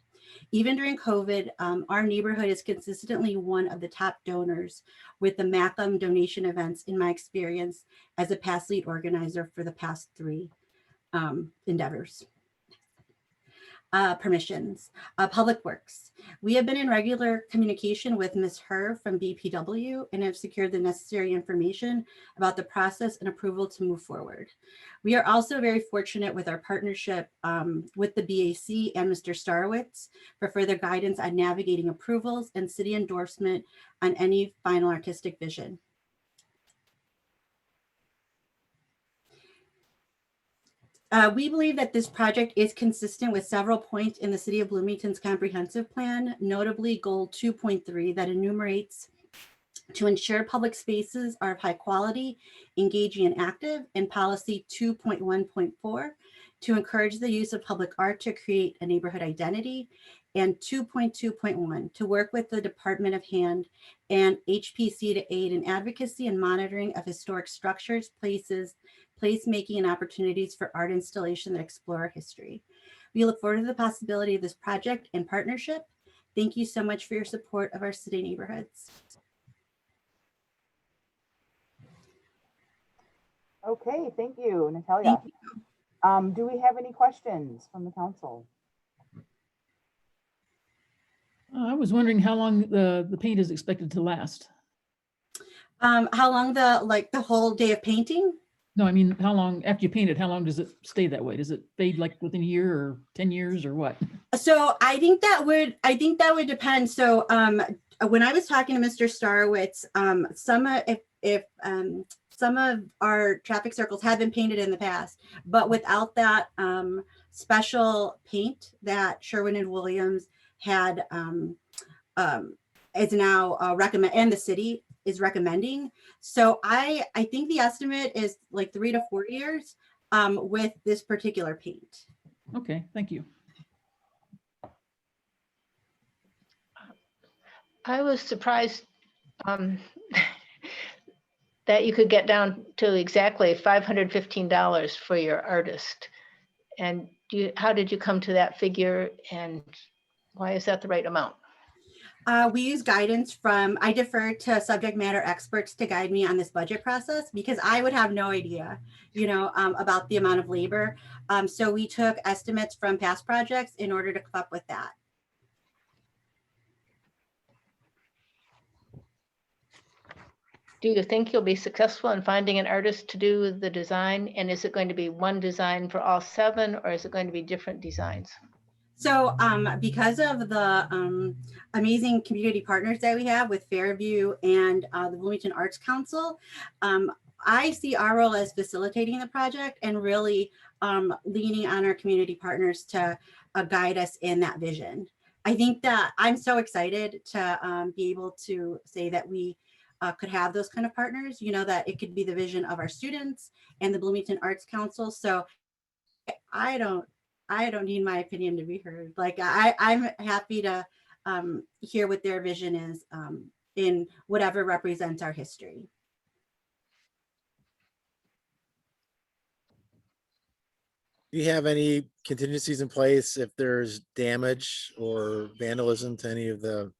Even during COVID, our neighborhood is consistently one of the top donors with the Macam donation events, in my experience as a past lead organizer for the past 3 endeavors. Permissions. Public Works. We have been in regular communication with Ms. Herr from BPW and have secured the necessary information about the process and approval to move forward. We are also very fortunate with our partnership with the BAC and Mr. Starowitz for further guidance on navigating approvals and city endorsement on any final artistic vision. We believe that this project is consistent with several points in the City of Bloomington's comprehensive plan, notably Goal 2.3 that enumerates to ensure public spaces are of high quality, engaging, and active, and Policy 2.1.4 to encourage the use of public art to create a neighborhood identity, and 2.2.1 to work with the Department of Hand and HPC to aid in advocacy and monitoring of historic structures, places, placemaking, and opportunities for art installation that explore our history. We look forward to the possibility of this project and partnership. Thank you so much for your support of our city neighborhoods. Okay, thank you, Natalia. Thank you. Do we have any questions from the council? I was wondering how long the paint is expected to last. How long the whole day of painting? No, I mean, how long after you paint it, how long does it stay that way? Does it fade like within a year or 10 years or what? So I think that would depend. So when I was talking to Mr. Starowitz, some of our traffic circles have been painted in the past, but without that special paint that Sherwin and Williams had is now recommend, and the city is recommending. So I think the estimate is like 3 to 4 years with this particular paint. Okay, thank you. I was surprised that you could get down to exactly $515 for your artist. And how did you come to that figure, and why is that the right amount? We use guidance from, I defer to subject matter experts to guide me on this budget process because I would have no idea, about the amount of labor. So we took estimates from past projects in order to come up with that. Do you think you'll be successful in finding an artist to do the design? And is it going to be one design for all 7, or is it going to be different designs? So because of the amazing community partners that we have with Fairview and the Bloomington Arts Council, I see our role as facilitating the project and really leaning on our community partners to guide us in that vision. I think that I'm so excited to be able to say that we could have those kind of partners, that it could be the vision of our students and the Bloomington Arts Council. So I don't need my opinion to be heard. Like I'm happy to hear what their vision is in whatever represents our history. Do you have any contingencies in place if there's damage or vandalism to any of the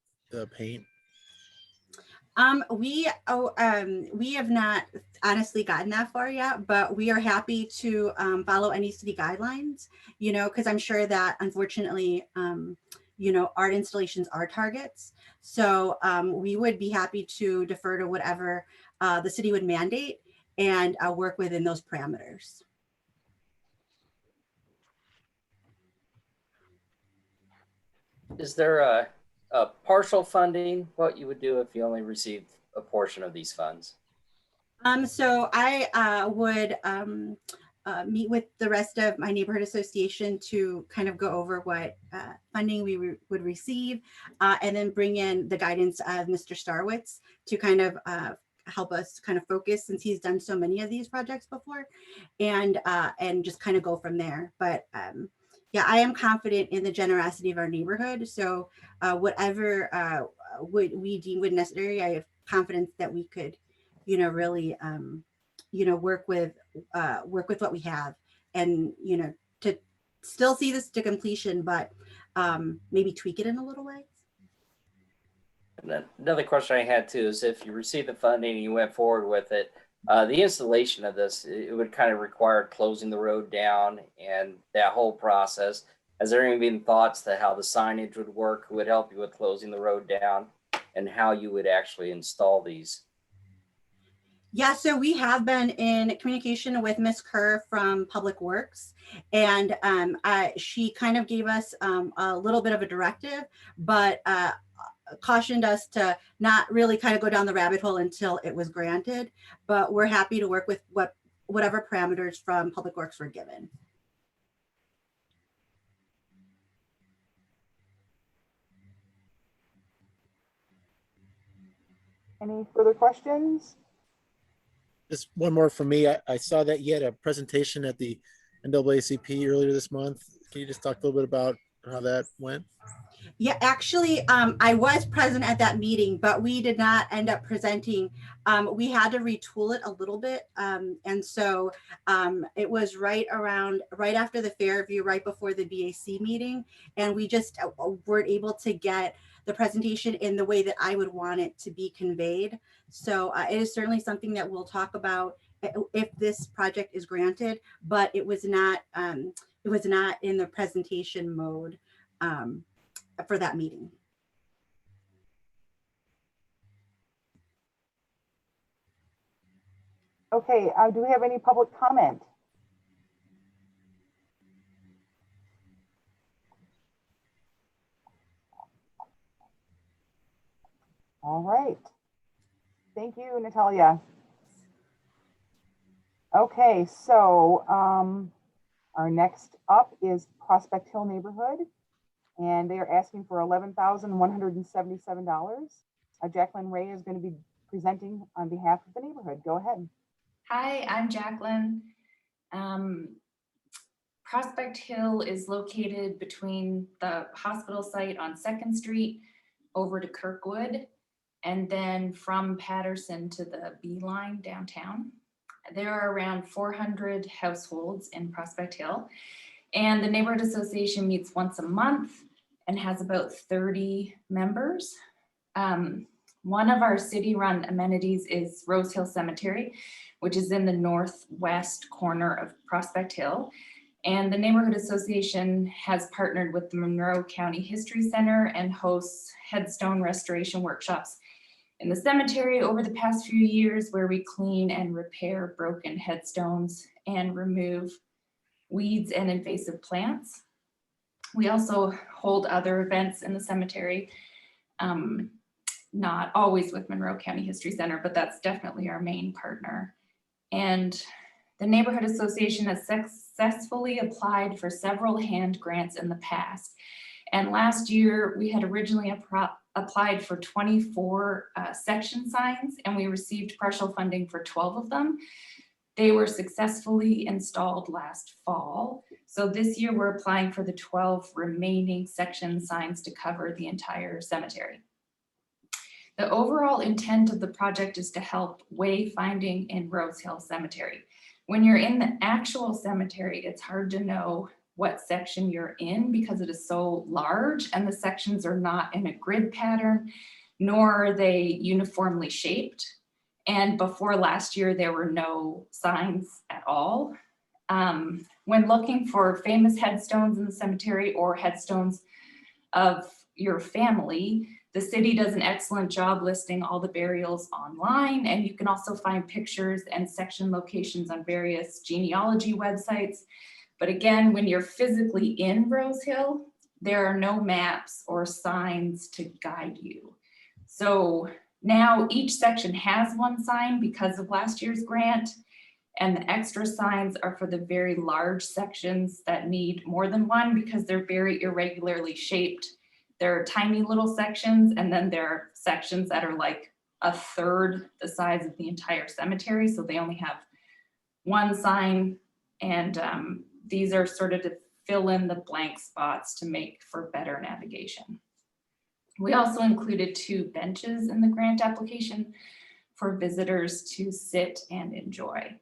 paint? We have not honestly gotten that far yet, but we are happy to follow any city guidelines, because I'm sure that unfortunately, art installations are targets. So we would be happy to defer to whatever the city would mandate and work within those parameters. Is there a partial funding? What you would do if you only received a portion of these funds? So I would meet with the rest of my neighborhood association to kind of go over what funding we would receive, and then bring in the guidance of Mr. Starwitz to kind of help us kind of focus, since he's done so many of these projects before, and just kind of go from there. But yeah, I am confident in the generosity of our neighborhood. So whatever we deem would necessary, I have confidence that we could, really, work with what we have, and to still see this to completion, but maybe tweak it in a little way. And then another question I had too is, if you received the funding and you went forward with it, the installation of this, it would kind of require closing the road down and that whole process. Has there even been thoughts to how the signage would work, who would help you with closing the road down, and how you would actually install these? Yeah, so we have been in communication with Ms. Kerr from Public Works, and she kind of gave us a little bit of a directive, but cautioned us to not really kind of go down the rabbit hole until it was granted. But we're happy to work with whatever parameters from Public Works were given. Any further questions? Just one more from me. I saw that you had a presentation at the NAACP earlier this month. Can you just talk a little bit about how that went? Yeah, actually, I was present at that meeting, but we did not end up presenting. We had to retool it a little bit. And so it was right after the Fairview, right before the BAC meeting. And we just weren't able to get the presentation in the way that I would want it to be conveyed. So it is certainly something that we'll talk about if this project is granted, but it was not in the presentation mode for that meeting. Okay, do we have any public comment? All right. Thank you, Natalia. Okay, so our next up is Prospect Hill neighborhood, and they are asking for $11,177. Jacqueline Ray is going to be presenting on behalf of the neighborhood. Go ahead. Hi, I'm Jacqueline. Prospect Hill is located between the hospital site on 2nd Street over to Kirkwood, and then from Patterson to the B line downtown. There are around 400 households in Prospect Hill, and the neighborhood association meets once a month and has about 30 members. One of our city-run amenities is Rose Hill Cemetery, which is in the northwest corner of Prospect Hill. And the Neighborhood Association has partnered with the Monroe County History Center and hosts headstone restoration workshops in the cemetery over the past few years, where we clean and repair broken headstones and remove weeds and invasive plants. We also hold other events in the cemetery, not always with Monroe County History Center, but that's definitely our main partner. And the Neighborhood Association has successfully applied for several hand grants in the past. And last year, we had originally applied for 24 section signs, and we received partial funding for 12 of them. They were successfully installed last fall. So this year, we're applying for the 12 remaining section signs to cover the entire cemetery. The overall intent of the project is to help wayfinding in Rose Hill Cemetery. When you're in the actual cemetery, it's hard to know what section you're in because it is so large, and the sections are not in a grid pattern, nor are they uniformly shaped. And before last year, there were no signs at all. When looking for famous headstones in the cemetery or headstones of your family, the city does an excellent job listing all the burials online, and you can also find pictures and section locations on various genealogy websites. But again, when you're physically in Rose Hill, there are no maps or signs to guide you. So now each section has one sign because of last year's grant, and the extra signs are for the very large sections that need more than one because they're very irregularly shaped. There are tiny little sections, and then there are sections that are like a third the size of the entire cemetery. So they only have one sign, and these are sort of to fill in the blank spots to make for better navigation. We also included 2 benches in the grant application for visitors to sit and enjoy.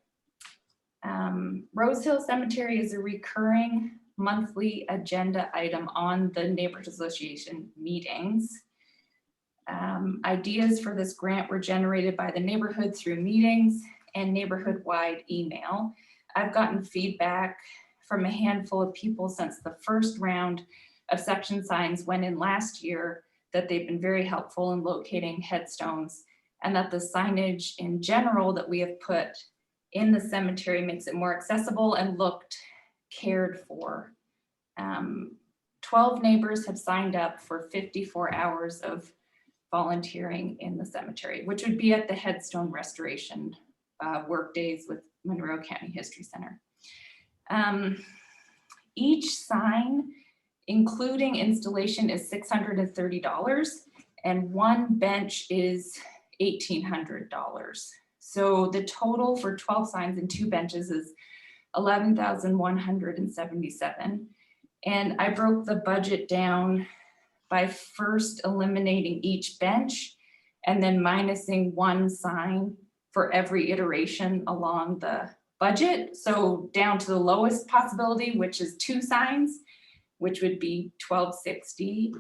Rose Hill Cemetery is a recurring monthly agenda item on the Neighborhood Association meetings. Ideas for this grant were generated by the neighborhood through meetings and neighborhood-wide email. I've gotten feedback from a handful of people since the first round of section signs went in last year that they've been very helpful in locating headstones, and that the signage in general that we have put in the cemetery makes it more accessible and looked cared for. 12 neighbors have signed up for 54 hours of volunteering in the cemetery, which would be at the headstone restoration work days with Monroe County History Center. Each sign, including installation, is $630, and one bench is $1,800. So the total for 12 signs and 2 benches is $11,177. And I broke the budget down by first eliminating each bench and then minusing 1 sign for every iteration along the budget. So down to the lowest possibility, which is 2 signs, which would be $1,260.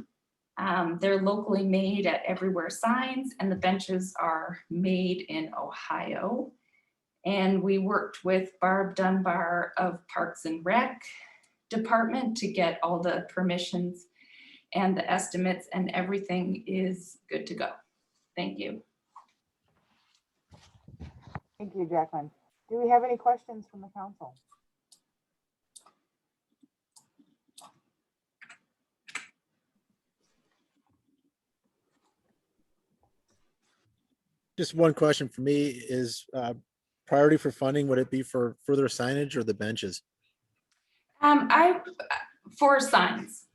They're locally made at Everywhere Signs, and the benches are made in Ohio. And we worked with Barb Dunbar of Parks and Rec Department to get all the permissions and the estimates, and everything is good to go. Thank you. Thank you, Jacqueline. Do we have any questions from the council? Just one question for me is priority for funding, would it be for further signage or the benches? For signs.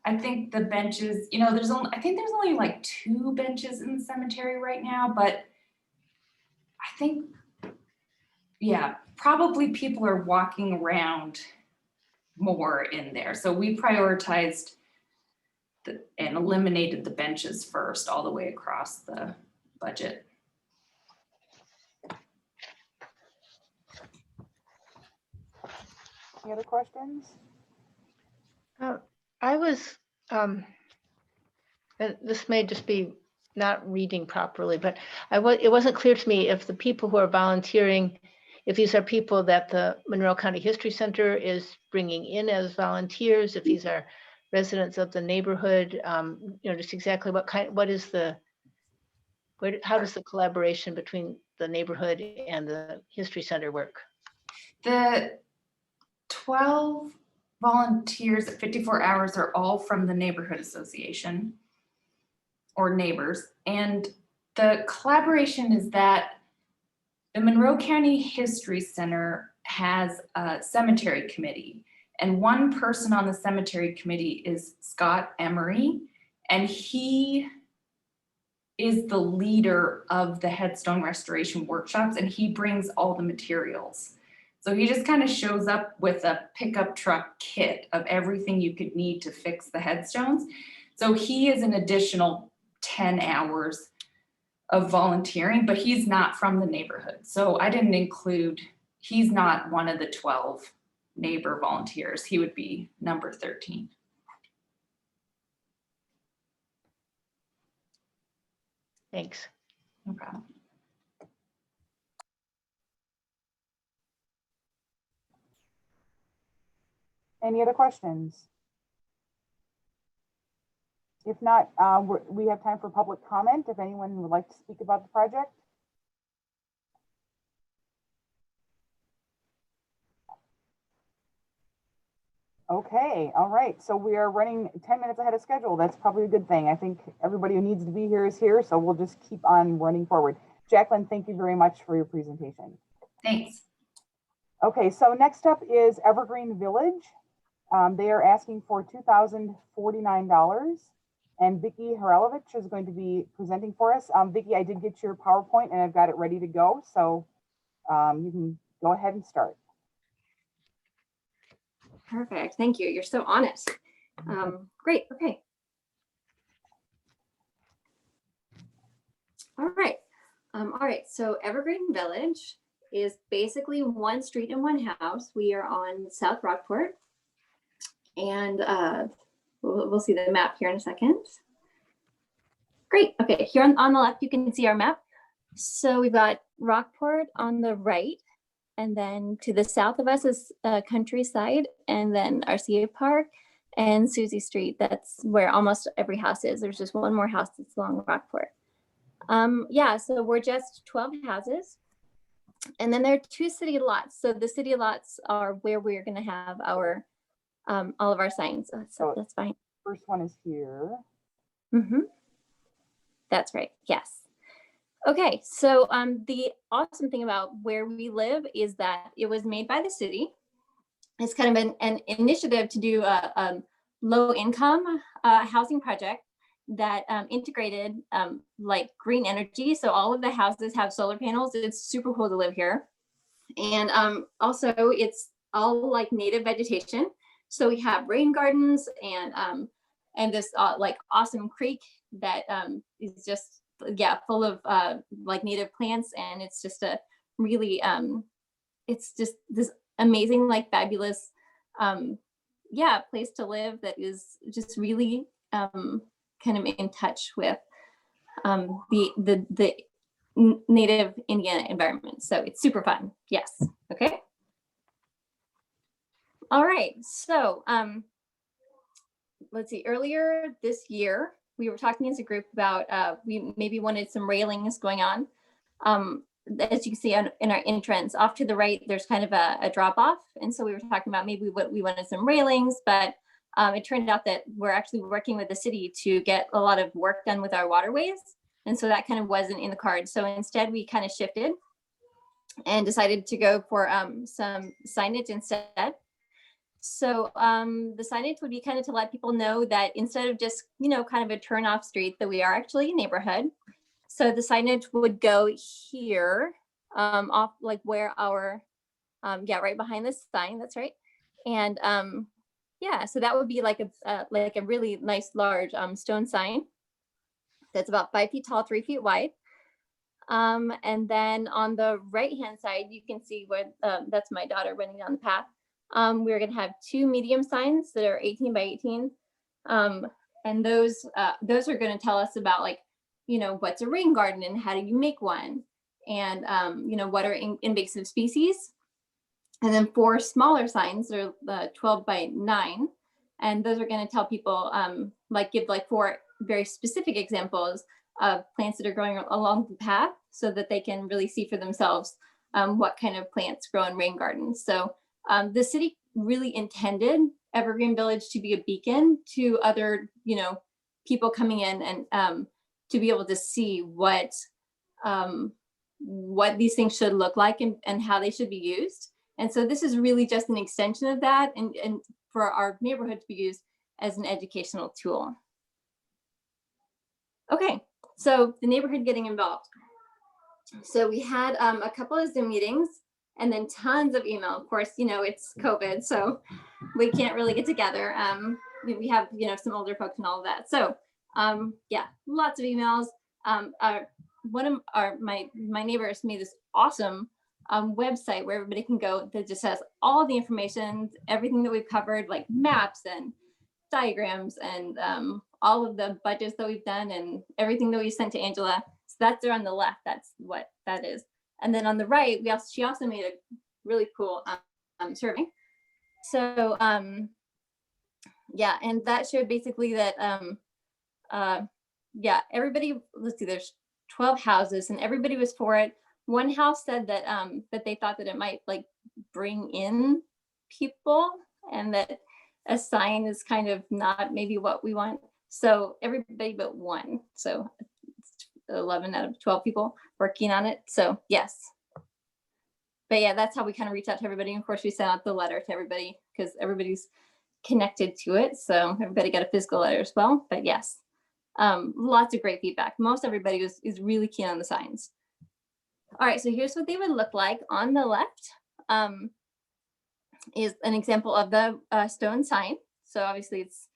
I think the benches, you know, I think there's only like 2 benches in the cemetery right now, but I think, yeah, probably people are walking around more in there. So we prioritized and eliminated the benches first all the way across the budget. Any other questions? I was And this may just be not reading properly, but it wasn't clear to me if the people who are volunteering, if these are people that the Monroe County History Center is bringing in as volunteers, if these are residents of the neighborhood, just exactly how does the collaboration between the neighborhood and the History Center work? The 12 volunteers at 54 hours are all from the neighborhood association or neighbors. And the collaboration is that the Monroe County History Center has a cemetery committee, and one person on the cemetery committee is Scott Emery, and he is the leader of the headstone restoration workshops, and he brings all the materials. So he just kind of shows up with a pickup truck kit of everything you could need to fix the headstones. So he is an additional 10 hours of volunteering, but he's not from the neighborhood. So I didn't include, he's not one of the 12 neighbor volunteers. He would be number 13. Thanks. No problem. Any other questions? If not, we have time for public comment. If anyone would like to speak about the project. Okay, all right. So we are running 10 minutes ahead of schedule. That's probably a good thing. I think everybody who needs to be here is here, so we'll just keep on running forward. Jacqueline, thank you very much for your presentation. Thanks. Okay, so next up is Evergreen Village. They are asking for $2,049. And Vicki Haralovich is going to be presenting for us. Vicki, I did get your PowerPoint and I've got it ready to go. So you can go ahead and start. Perfect. Thank you. You're so honest. Great. Okay. All right. All right. So Evergreen Village is basically one street and one house. We are on South Rockport. And we'll see the map here in a second. Great. Okay, here on the left, you can see our map. So we've got Rockport on the right, and then to the south of us is Countryside, and then RCA Park and Susie Street. That's where almost every house is. There's just one more house that's along Rockport. Yeah, so we're just 12 houses. And then there are 2 city lots. So the city lots are where we're going to have our all of our signs. So that's fine. First one is here. Mm-hmm. That's right. Yes. Okay. So the awesome thing about where we live is that it was made by the city. It's kind of an initiative to do a low income housing project that integrated like green energy. So all of the houses have solar panels. It's super cool to live here. And also it's all like native vegetation. So we have rain gardens and this like awesome creek that is just, yeah, full of like native plants. And it's just a really, it's just this amazing, like fabulous, yeah, place to live that is just really kind of in touch with the native Indiana environment. So it's super fun. Yes. Okay. All right, so let's see, earlier this year, we were talking as a group about we maybe wanted some railings going on. As you can see in our entrance, off to the right, there's kind of a drop off. And so we were talking about maybe we wanted some railings, but it turned out that we're actually working with the city to get a lot of work done with our waterways. And so that kind of wasn't in the cards. So instead we kind of shifted and decided to go for some signage instead. So the signage would be kind of to let people know that instead of just, you know, kind of a turn off street, that we are actually a neighborhood. So the signage would go here off like where our, yeah, right behind this sign, that's right. And yeah, so that would be like a really nice large stone sign that's about 5 feet tall, 3 feet wide. And then on the right-hand side, you can see where that's my daughter running down the path. We're going to have 2 medium signs that are 18 by 18 And those are going to tell us about, like, what's a rain garden and how do you make one? And, what are invasive species? And then 4 smaller signs, they're 12 by 9. And those are going to tell people, give 4 very specific examples of plants that are growing along the path so that they can really see for themselves what kind of plants grow in rain gardens. So the city really intended Evergreen Village to be a beacon to other, people coming in and to be able to see what these things should look like and how they should be used. And so this is really just an extension of that and for our neighborhood to be used as an educational tool. Okay, so the neighborhood getting involved. So we had a couple of Zoom meetings and then tons of email. Of course, it's COVID, so we can't really get together. We have, some older folks and all of that. So yeah, lots of emails. One of my neighbors made this awesome website where everybody can go that just has all the information, everything that we've covered, like maps and diagrams and all of the budgets that we've done and everything that we sent to Angela. So that's there on the left. That's what that is. And then on the right, she also made a really cool survey. So yeah, and that showed basically that yeah, everybody, let's see, there's 12 houses and everybody was for it. One house said that that they thought that it might bring in people and that a sign is kind of not maybe what we want. So everybody but one. So 11 out of 12 people working on it. So yes. But yeah, that's how we kind of reach out to everybody. And of course, we sent out the letter to everybody because everybody's connected to it. So everybody got a physical letter as well. But yes, lots of great feedback. Most everybody is really keen on the signs. All right, so here's what they would look like. On the left is an example of the stone sign. So obviously it's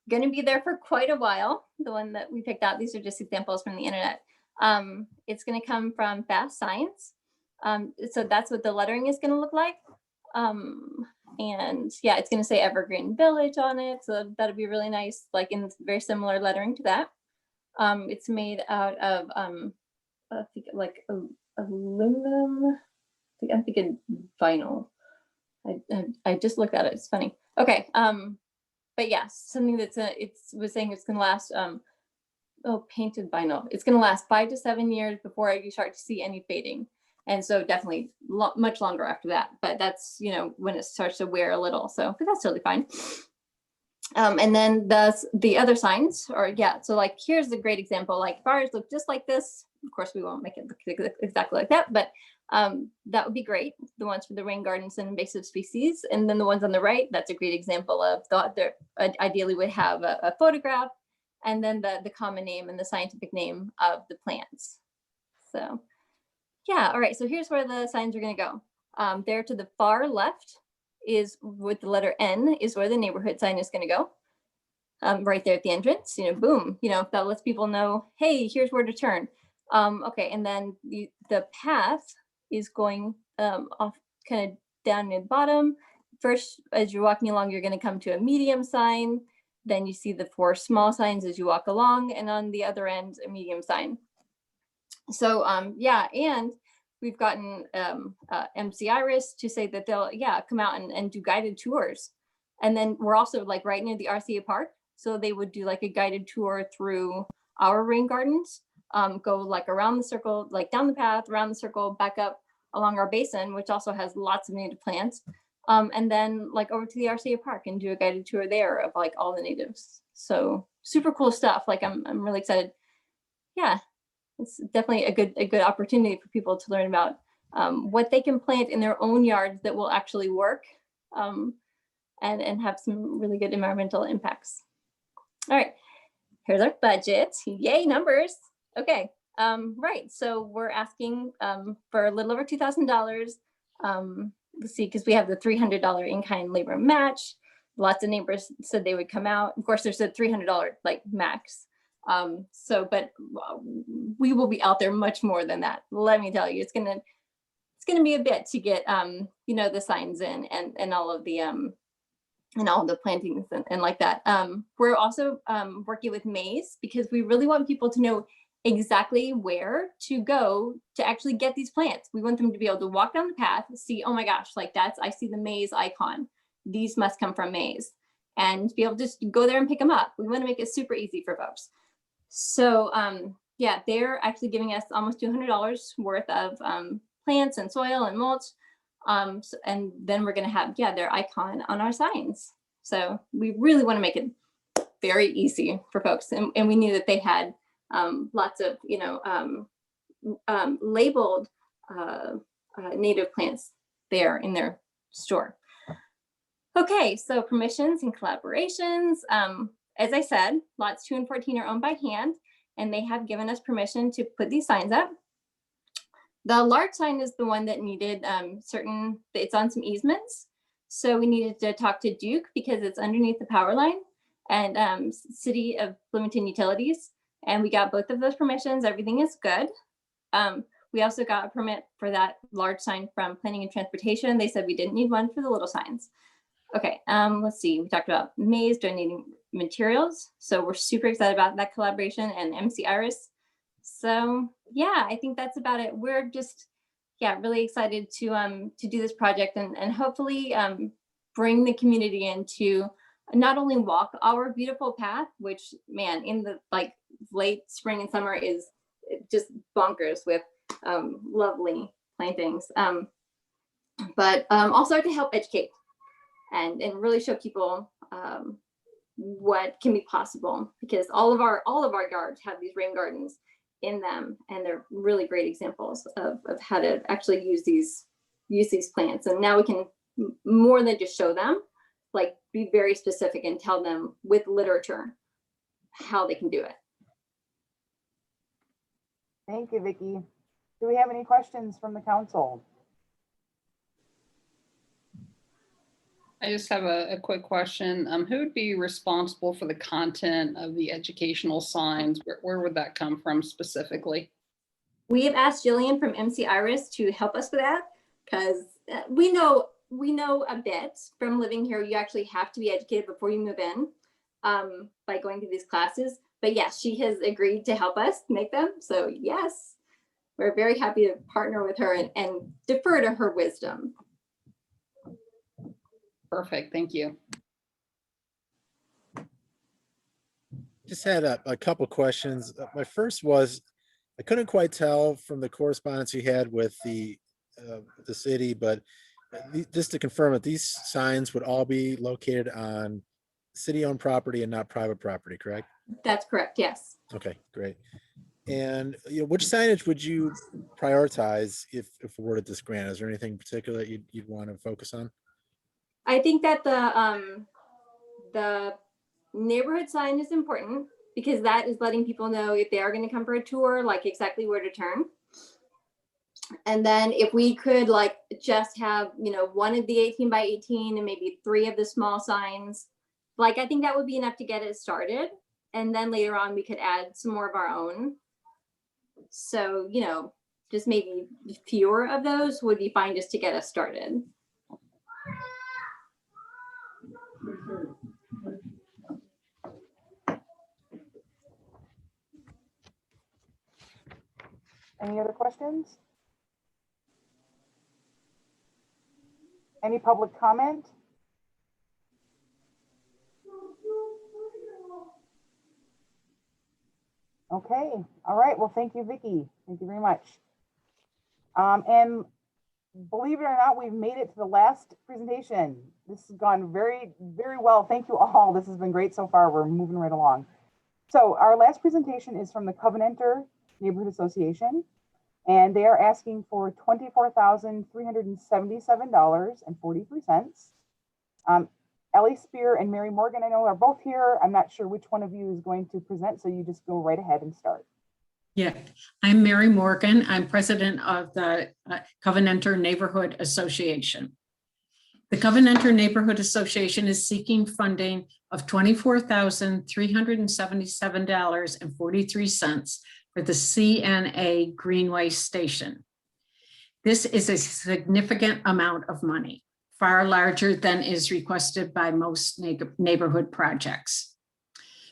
going to be there for quite a while. The one that we picked out, these are just examples from the internet. It's going to come from Fast Signs. So that's what the lettering is going to look like. And yeah, it's going to say Evergreen Village on it. So that'll be really nice, like in very similar lettering to that. It's made out of, I think aluminum. I'm thinking vinyl. I just looked at it. It's funny. Okay. But yes, something that's was saying it's going to last. Painted vinyl. It's going to last 5 to 7 years before you start to see any fading, and so definitely much longer after that. But that's when it starts to wear a little. So, but that's totally fine. And then the other signs are So like here's a great example. Like if ours look just like this. Of course, we won't make it look exactly like that, but that would be great. The ones for the rain gardens and invasive species. And then the ones on the right, that's a great example of ideally would have a photograph and then the common name and the scientific name of the plants. So yeah, all right. So here's where the signs are going to go. There to the far left is with the letter N is where the neighborhood sign is going to go. Right there at the entrance, boom, that lets people know, hey, here's where to turn. Okay, and then the path is going off kind of down near the bottom. First, as you're walking along, you're going to come to a medium sign. Then you see the 4 small signs as you walk along, and on the other end, a medium sign. So yeah, and we've gotten MC Iris to say that they'll come out and do guided tours. And then we're also right near the RCA Park. So they would do a guided tour through our rain gardens, go around the circle, down the path, around the circle, back up along our basin, which also has lots of native plants. And then over to the RCA Park and do a guided tour there of all the natives. So super cool stuff. I'm really excited. Yeah, it's definitely a good opportunity for people to learn about what they can plant in their own yards that will actually work and have some really good environmental impacts. All right, here's our budget. Yay, numbers. Okay, right. So we're asking for a little over $2,000. Let's see, because we have the $300 in-kind labor match. Lots of neighbors said they would come out. Of course, there's a $300 max. But we will be out there much more than that. Let me tell you, it's gonna be a bit to get the signs in and all of the and all the plantings and like that. We're also working with Maze because we really want people to know exactly where to go to actually get these plants. We want them to be able to walk down the path, see, oh my gosh, like I see the Maze icon. These must come from Maze, and be able to just go there and pick them up. We want to make it super easy for folks. So yeah, they're actually giving us almost $200 worth of plants and soil and mulch. And then we're going to have, their icon on our signs. So we really want to make it very easy for folks. And we knew that they had lots of, labeled native plants there in their store. Okay, so permissions and collaborations. As I said, lots 2 and 14 are owned by hand, and they have given us permission to put these signs up. The large sign is the one that needed it's on some easements. So we needed to talk to Duke because it's underneath the power line, and City of Bloomington Utilities. And we got both of those permissions. Everything is good. We also got a permit for that large sign from Planning and Transportation. They said we didn't need one for the little signs. Okay, let's see. We talked about Maze donating materials. So we're super excited about that collaboration, and MC Iris. So yeah, I think that's about it. We're just, really excited to do this project and hopefully bring the community into not only walk our beautiful path, which, man, in the late spring and summer is just bonkers with lovely plantings, but also to help educate and really show people what can be possible, because all of our yards have these rain gardens in them, and they're really great examples of how to actually use these plants. And now we can more than just show them, be very specific and tell them with literature how they can do it. Thank you, Vicki. Do we have any questions from the council? I just have a quick question. Who would be responsible for the content of the educational signs? Where would that come from specifically? We have asked Jillian from MC Iris to help us with that, because we know a bit from living here. You actually have to be educated before you move in by going through these classes. But yes, she has agreed to help us make them. So yes, we're very happy to partner with her and defer to her wisdom. Perfect. Thank you. Just had a couple questions. My first was, I couldn't quite tell from the correspondence you had with the city, but just to confirm that these signs would all be located on city-owned property and not private property, correct? That's correct, yes. Okay, great. And which signage would you prioritize if awarded this grant? Is there anything in particular that you'd want to focus on? I think that the neighborhood sign is important, because that is letting people know if they are going to come for a tour, exactly where to turn. And then if we could just have, one of the 18 by 18 and maybe 3 of the small signs, I think that would be enough to get it started. And then later on we could add some more of our own. So, just maybe fewer of those would be fine just to get us started. Any other questions? Any public comment? Okay, all right. Well, thank you, Vicki. Thank you very much. And believe it or not, we've made it to the last presentation. This has gone very, very well. Thank you all. This has been great so far. We're moving right along. So our last presentation is from the Covenanter Neighborhood Association, and they are asking for $24,377.43. Ellie Spear and Mary Morgan, I know, are both here. I'm not sure which one of you is going to present, so you just go right ahead and start. Yeah, I'm Mary Morgan. I'm president of the Covenanter Neighborhood Association. The Covenanter Neighborhood Association is seeking funding of $24,377.43 for the CNA Greenway Station. This is a significant amount of money. far larger than is requested by most neighborhood projects.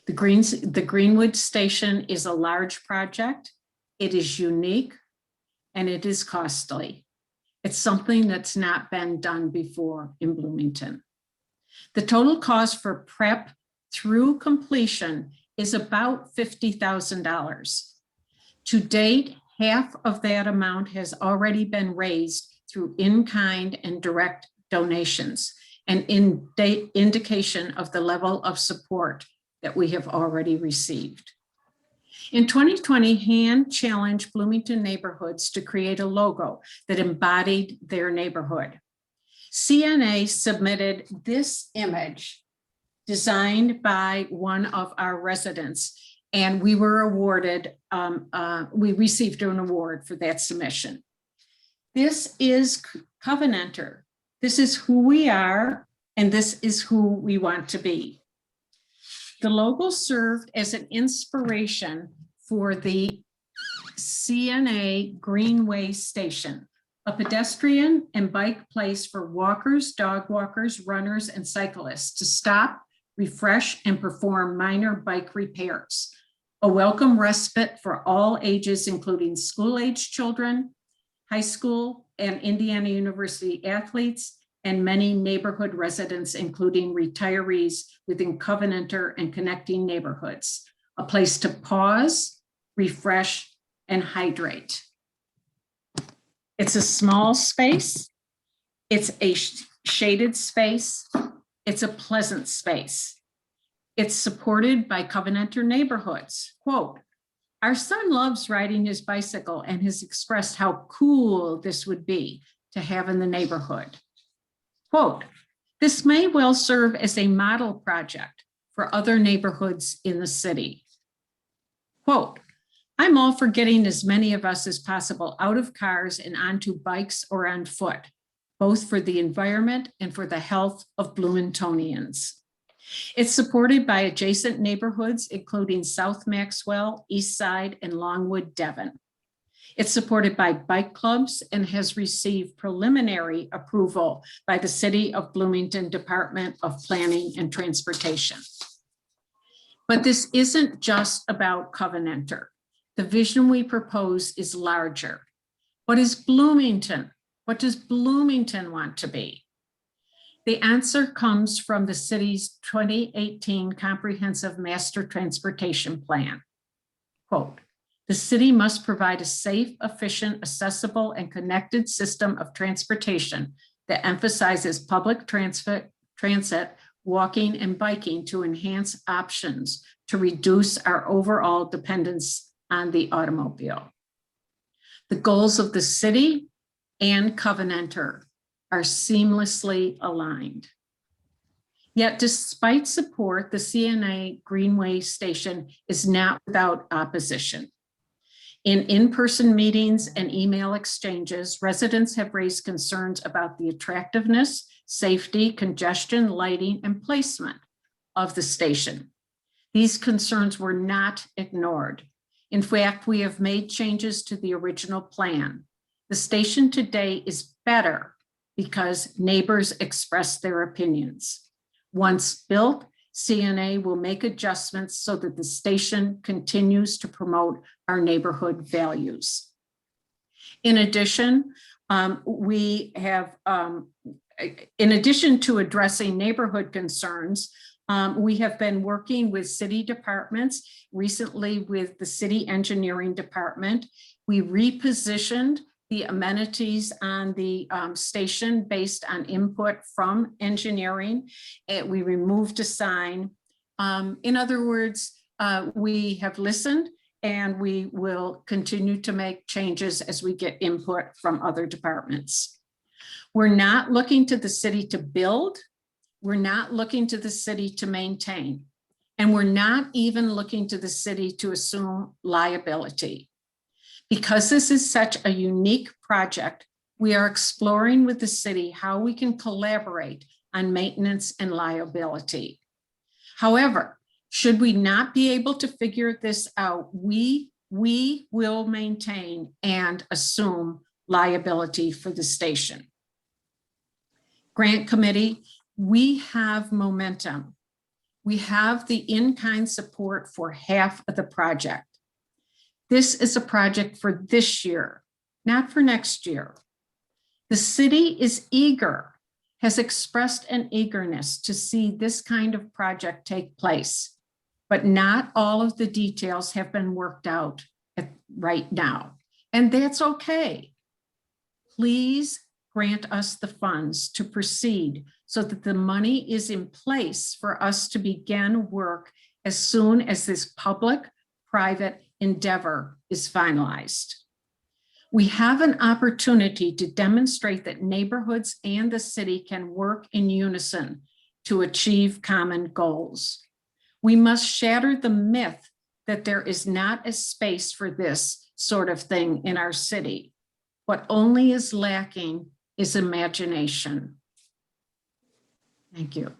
The Greenwood Station is a large project. It is unique and it is costly. It's something that's not been done before in Bloomington. The total cost for prep through completion is about $50,000. To date, half of that amount has already been raised through in-kind and direct donations, an indication of the level of support that we have already received. In 2020, HAND challenged Bloomington neighborhoods to create a logo that embodied their neighborhood. CNA submitted this image designed by one of our residents, and we were awarded, we received an award for that submission. This is Covenanter. This is who we are, and this is who we want to be. The logo served as an inspiration for the CNA Greenway Station, a pedestrian and bike place for walkers, dog walkers, runners, and cyclists to stop, refresh, and perform minor bike repairs. A welcome respite for all ages, including school-age children, high school and Indiana University athletes, and many neighborhood residents, including retirees within Covenanter and connecting neighborhoods. A place to pause, refresh, and hydrate. It's a small space. It's a shaded space. It's a pleasant space. It's supported by Covenanter neighborhoods. Quote, "Our son loves riding his bicycle and has expressed how cool this would be to have in the neighborhood." Quote, "This may well serve as a model project for other neighborhoods in the city." Quote, "I'm all for getting as many of us as possible out of cars and onto bikes or on foot, both for the environment and for the health of Bloomingtonians." It's supported by adjacent neighborhoods, including South Maxwell, East Side, and Longwood, Devon. It's supported by bike clubs and has received preliminary approval by the City of Bloomington Department of Planning and Transportation. But this isn't just about Covenanter. The vision we propose is larger. What is Bloomington? What does Bloomington want to be? The answer comes from the city's 2018 Comprehensive Master Transportation Plan. Quote, "The city must provide a safe, efficient, accessible, and connected system of transportation that emphasizes public transit, walking, and biking to enhance options to reduce our overall dependence on the automobile." The goals of the city and Covenanter are seamlessly aligned. Yet despite support, the CNA Greenway Station is not without opposition. In in-person meetings and email exchanges, residents have raised concerns about the attractiveness, safety, congestion, lighting, and placement of the station. These concerns were not ignored. In fact, we have made changes to the original plan. The station today is better because neighbors express their opinions. Once built, CNA will make adjustments so that the station continues to promote our neighborhood values. In addition, in addition to addressing neighborhood concerns, we have been working with city departments, recently with the city engineering department. We repositioned the amenities on the station based on input from engineering. We removed a sign. In other words, we have listened and we will continue to make changes as we get input from other departments. We're not looking to the city to build. We're not looking to the city to maintain. And we're not even looking to the city to assume liability. Because this is such a unique project, we are exploring with the city how we can collaborate on maintenance and liability. However, should we not be able to figure this out, we will maintain and assume liability for the station. Grant committee, we have momentum. We have the in-kind support for half of the project. This is a project for this year, not for next year. The city is eager, has expressed an eagerness to see this kind of project take place, but not all of the details have been worked out right now, and that's okay. Please grant us the funds to proceed so that the money is in place for us to begin work as soon as this public-private endeavor is finalized. We have an opportunity to demonstrate that neighborhoods and the city can work in unison to achieve common goals. We must shatter the myth that there is not a space for this sort of thing in our city. What only is lacking is imagination. Thank you.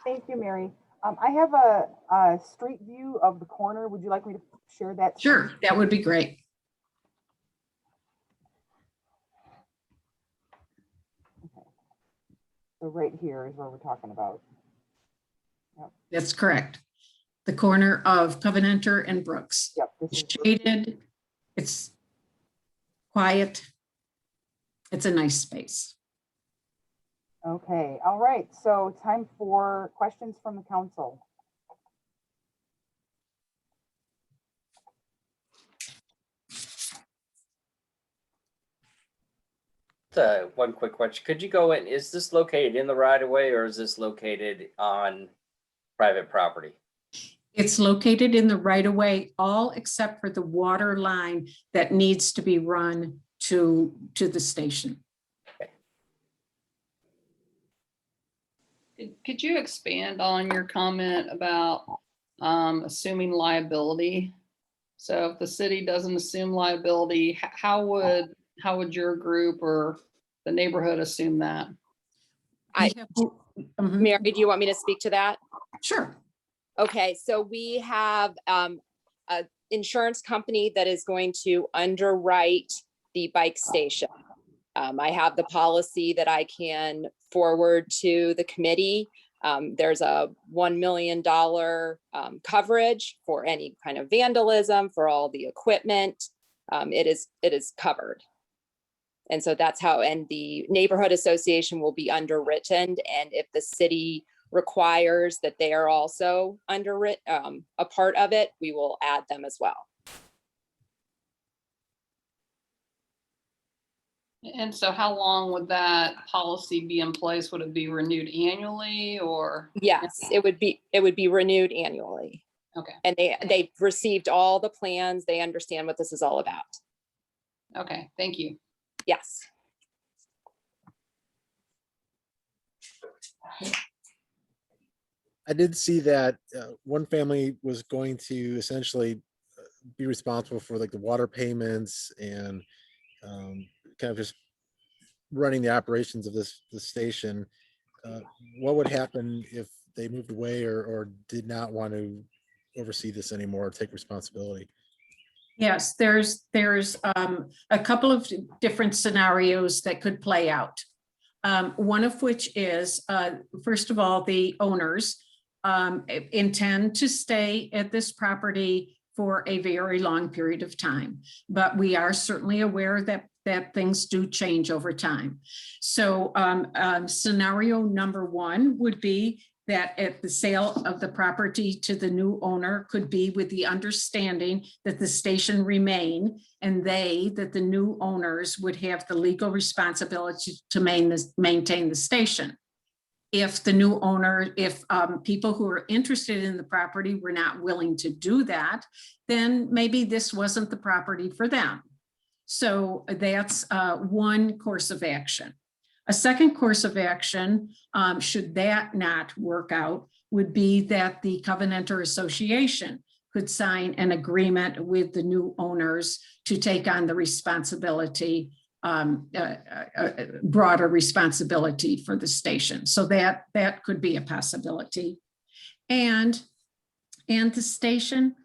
Thank you, Mary. I have a street view of the corner. Would you like me to share that? Sure, that would be great. Okay. So right here is where we're talking about. Yep. That's correct. The corner of Covenanter and Brooks. Yep. It's shaded, it's quiet. It's a nice space. Okay, all right. So time for questions from the council. One quick question. Could you go in, is this located in the right of way or is this located on private property? It's located in the right of way, all except for the water line that needs to be run to the station. Could you expand on your comment about assuming liability? So if the city doesn't assume liability, how would your group or the neighborhood assume that? Mary, do you want me to speak to that? Sure. Okay, so we have an insurance company that is going to underwrite the bike station. I have the policy that I can forward to the committee. There's a $1 million coverage for any kind of vandalism, for all the equipment. It is covered. And so that's how, and the neighborhood association will be underwritten. And if the city requires that they are also underwritten, a part of it, we will add them as well. And so how long would that policy be in place? Would it be renewed annually or? Yes, it would be renewed annually. Okay. And they've received all the plans. They understand what this is all about. Okay, thank you. Yes. I did see that one family was going to essentially be responsible for like the water payments and kind of just running the operations of this station. What would happen if they moved away or did not want to oversee this anymore or take responsibility? Yes, there's a couple of different scenarios that could play out. One of which is, first of all, the owners intend to stay at this property for a very long period of time, but we are certainly aware that things do change over time. So scenario number one would be that at the sale of the property to the new owner could be with the understanding that the station remain and that the new owners would have the legal responsibility to maintain the station. If the new owner, if people who are interested in the property were not willing to do that, then maybe this wasn't the property for them. So that's one course of action. A second course of action, should that not work out, would be that the Covenanter Association could sign an agreement with the new owners to take on the responsibility, broader responsibility for the station. So that could be a possibility. And the station,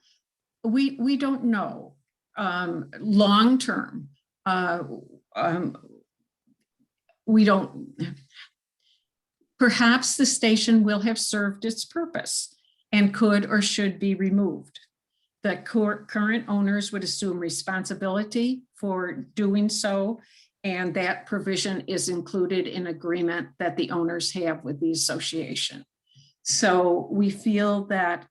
we don't know long term we don't, perhaps the station will have served its purpose and could or should be removed. The current owners would assume responsibility for doing so, and that provision is included in agreement that the owners have with the association. So we feel that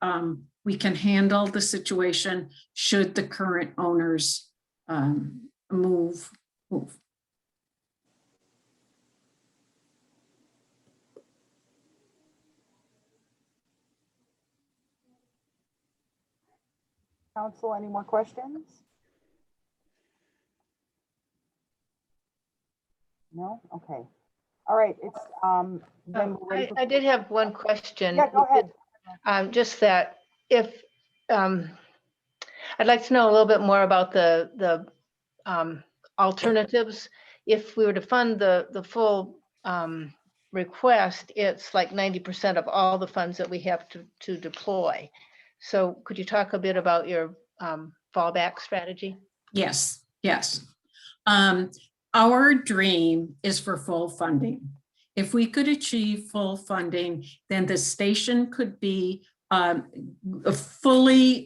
we can handle the situation should the current owners move. Council, any more questions? No? Okay. All right, it's, then we're ready for- I did have one question. Yeah, go ahead. Just that if, I'd like to know a little bit more about the alternatives. If we were to fund the full request, it's like 90% of all the funds that we have to deploy. So could you talk a bit about your fallback strategy? Yes, yes. Our dream is for full funding. If we could achieve full funding, then the station could be fully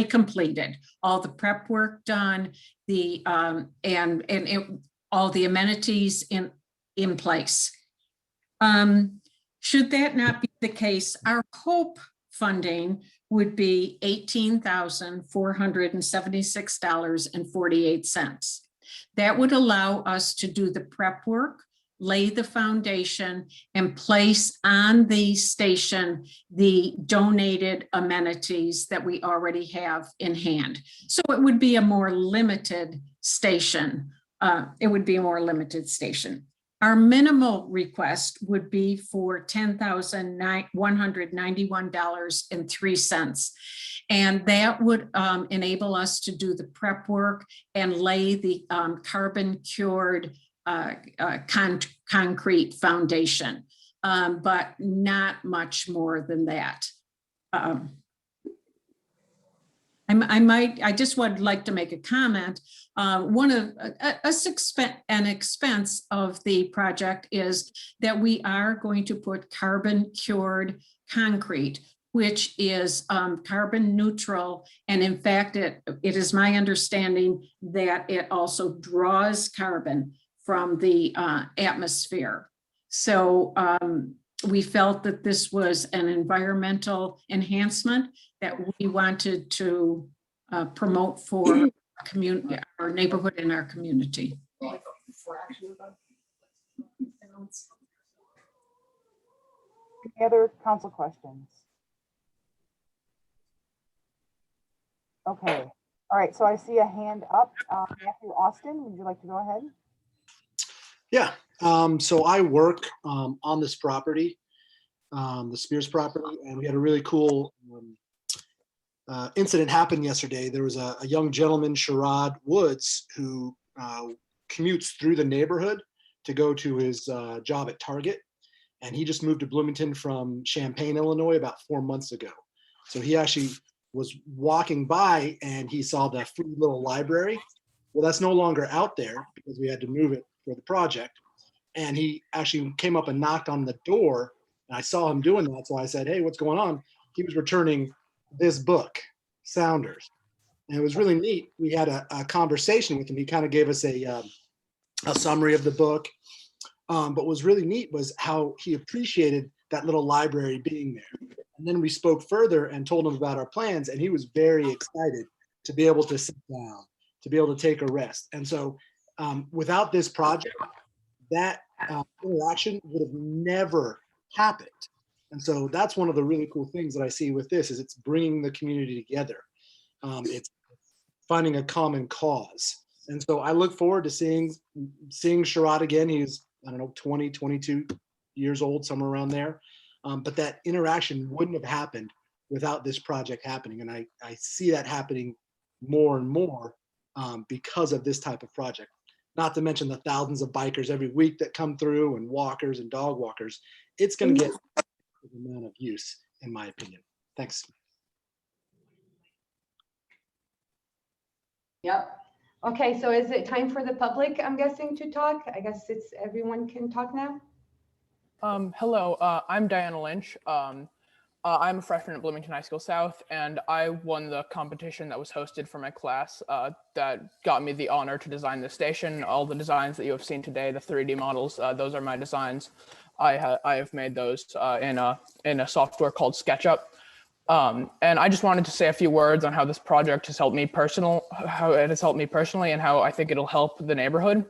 completed. All the prep work done, all the amenities in place. Should that not be the case, our hope funding would be $18,476.48. That would allow us to do the prep work, lay the foundation, and place on the station the donated amenities that we already have in hand. So it would be a more limited station. Our minimal request would be for $10,191.03. And that would enable us to do the prep work and lay the carbon cured concrete foundation, but not much more than that. I just would like to make a comment. One of an expense of the project is that we are going to put carbon cured concrete, which is carbon neutral. And in fact, it is my understanding that it also draws carbon from the atmosphere. So we felt that this was an environmental enhancement that we wanted to promote for our community, our neighborhood, and our community. Any other council questions? Okay. All right. So I see a hand up. Matthew Austin, would you like to go ahead? Yeah. So I work on this property, the Spears property, and we had a really cool incident happen yesterday. There was a young gentleman, Sherrod Woods, who commutes through the neighborhood to go to his job at Target. And he just moved to Bloomington from Champaign, Illinois about 4 months ago. So he actually was walking by and he saw the free little library. Well, that's no longer out there because we had to move it for the project. And he actually came up and knocked on the door, and I saw him doing that. So I said, "Hey, what's going on?" He was returning this book, Sounders. And it was really neat. We had a conversation with him. He kind of gave us a summary of the book. But what was really neat was how he appreciated that little library being there. And then we spoke further and told him about our plans, and he was very excited to be able to sit down, to be able to take a rest. And so without this project, that interaction would have never happened. And so that's one of the really cool things that I see with this is it's bringing the community together. It's finding a common cause. And so I look forward to seeing Sherrod again. He's, I don't know, 20, 22 years old, somewhere around there. But that interaction wouldn't have happened without this project happening. And I see that happening more and more because of this type of project. Not to mention the thousands of bikers every week that come through, and walkers and dog walkers. It's going to get an amount of use, in my opinion. Thanks. Yep. Okay, so is it time for the public, I'm guessing, to talk? I guess it's everyone can talk now. Hello, I'm Diana Lynch. I'm a freshman at Bloomington High School South, and I won the competition that was hosted for my class that got me the honor to design the station. All the designs that you have seen today, the 3D models, those are my designs. I have made those in a software called SketchUp. And I just wanted to say a few words on how this project has helped me how it has helped me personally, and how I think it'll help the neighborhood.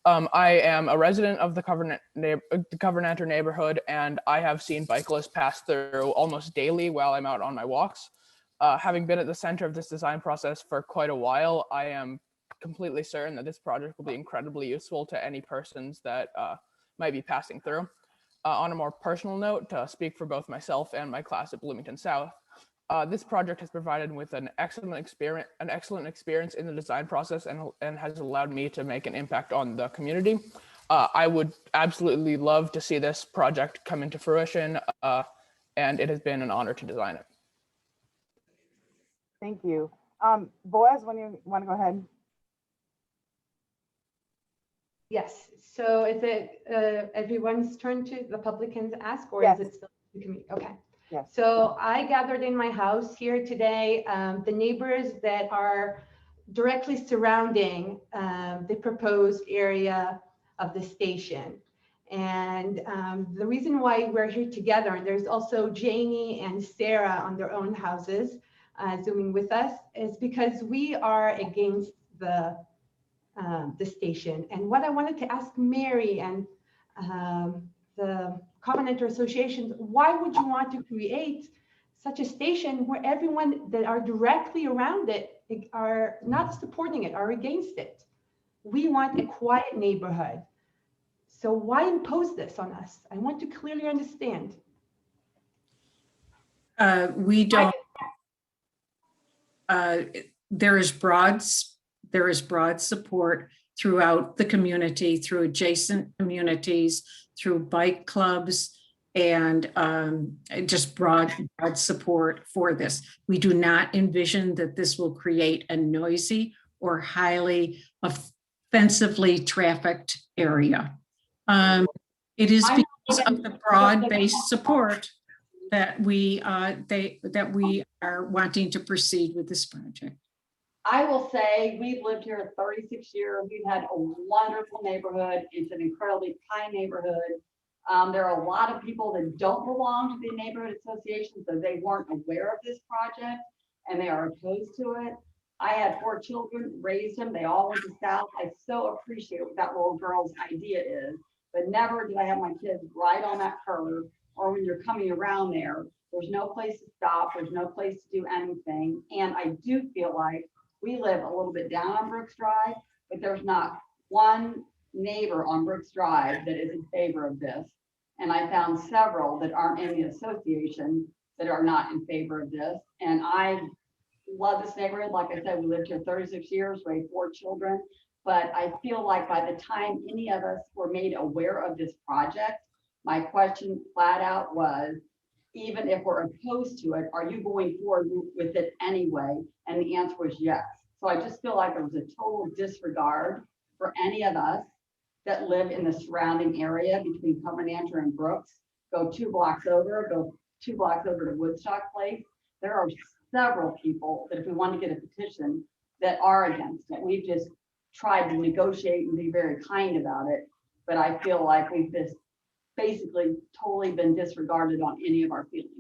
I am a resident of the Covenanter neighborhood, and I have seen bicyclists pass through almost daily while I'm out on my walks. Having been at the center of this design process for quite a while, I am completely certain that this project will be incredibly useful to any persons that might be passing through. On a more personal note, to speak for both myself and my class at Bloomington South, this project has provided with an excellent experience in the design process and has allowed me to make an impact on the community. I would absolutely love to see this project come into fruition, and it has been an honor to design it. Thank you. Boaz, when you want to go ahead. Yes, so is it everyone's turn to the public can ask, or Yes. is it still the committee? Okay. Yes. So I gathered in my house here today, the neighbors that are directly surrounding the proposed area of the station. And the reason why we're here together, and there's also Janie and Sarah on their own houses zooming with us, is because we are against the station. And what I wanted to ask Mary and the Covenanter Associations, why would you want to create such a station where everyone that are directly around it are not supporting it, are against it? We want a quiet neighborhood. So why impose this on us? I want to clearly understand. We don't. There is broad support throughout the community, through adjacent communities, through bike clubs, and just broad support for this. We do not envision that this will create a noisy or highly offensively trafficked area. It is because of the broad-based support that we are wanting to proceed with this project. I will say we've lived here 36 years. We've had a wonderful neighborhood. It's an incredibly kind neighborhood. There are a lot of people that don't belong to the neighborhood association, so they weren't aware of this project and they are opposed to it. I had 4 children, raised them. They all went to South. I so appreciate what that little girl's idea is, but never did I have my kids right on that curve, or when you're coming around there, there's no place to stop. There's no place to do anything. And I do feel like we live a little bit down on Brooks Drive, but there's not one neighbor on Brooks Drive that is in favor of this. And I found several that aren't in the association that are not in favor of this. And I love this neighborhood. Like I said, we lived here 36 years, raised 4 children. But I feel like by the time any of us were made aware of this project, my question flat out was, even if we're opposed to it, are you going forward with it anyway? And the answer was yes. So I just feel like there was a total disregard for any of us that live in the surrounding area between Covenanter and Brooks. Go 2 blocks over, go 2 blocks over to Woodstock Place. There are several people that if we want to get a petition that are against it. We've just tried to negotiate and be very kind about it. But I feel like we've just basically totally been disregarded on any of our feelings.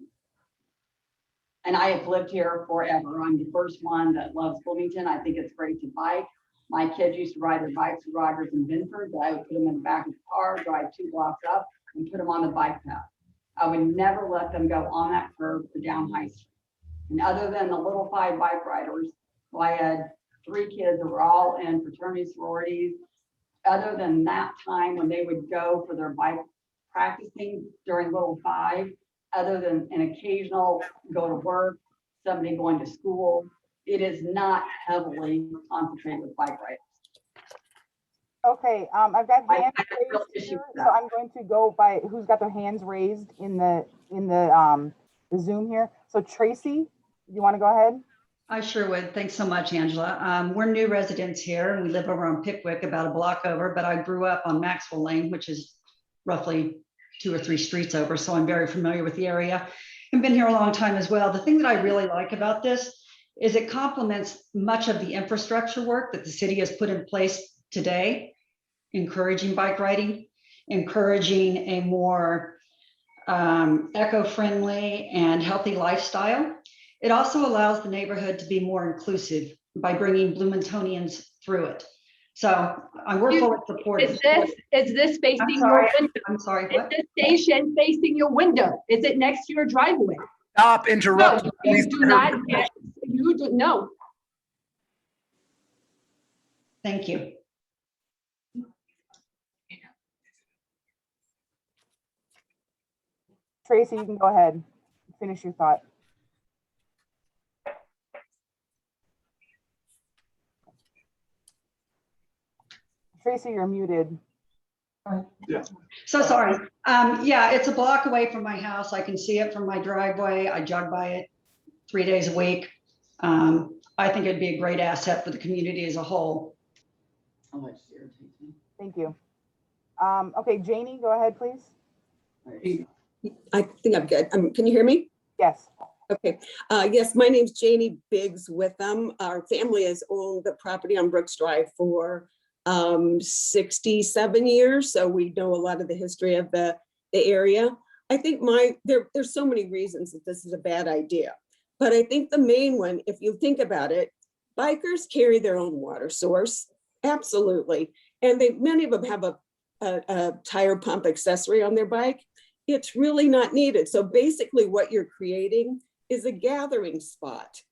And I have lived here forever. I'm the first one that loves Bloomington. I think it's great to bike. My kids used to ride their bikes to Rogers and Binford, but I would put them in the back of the car, drive 2 blocks up and put them on the bike path. I would never let them go on that curb or down High Street. And other than the little 5 bike riders, who I had 3 kids that were all in fraternity sororities. Other than that time when they would go for their bike practicing during little 5, other than an occasional go to work, somebody going to school, it is not heavily concentrated with bike riders. Okay, I've got hands raised here, so I'm going to go by who's got their hands raised in the Zoom here. So Tracy, you want to go ahead? I sure would. Thanks so much, Angela. We're new residents here and we live over on Pickwick, about a block over, but I grew up on Maxwell Lane, which is roughly 2 or 3 streets over. So I'm very familiar with the area and been here a long time as well. The thing that I really like about this is it complements much of the infrastructure work that the city has put in place today, encouraging bike riding, encouraging a more eco-friendly and healthy lifestyle. It also allows the neighborhood to be more inclusive by bringing Bloomingtonians through it. So we're fully supportive. Is this facing I'm your sorry. window? I'm sorry, Is what? this station facing your window? Is it next to your driveway? Stop interrupting. No, Please. you do not get, you do, no. Thank you. Tracy, you can go ahead. Finish your thought. Tracy, you're muted. Yeah. So sorry. Yeah, it's a block away from my house. I can see it from my driveway. I jog by it 3 days a week. I think it'd be a great asset for the community as a whole. Thank you. Okay, Janie, go ahead, please. I think I'm good. Can you hear me? Yes. Okay. Yes, my name's Janie Biggs with them. Our family has owned the property on Brooks Drive for 67 years. So we know a lot of the history of the area. I think there's so many reasons that this is a bad idea. But I think the main one, if you think about it, bikers carry their own water source. Absolutely. And many of them have a tire pump accessory on their bike. It's really not needed. So basically what you're creating is a gathering spot.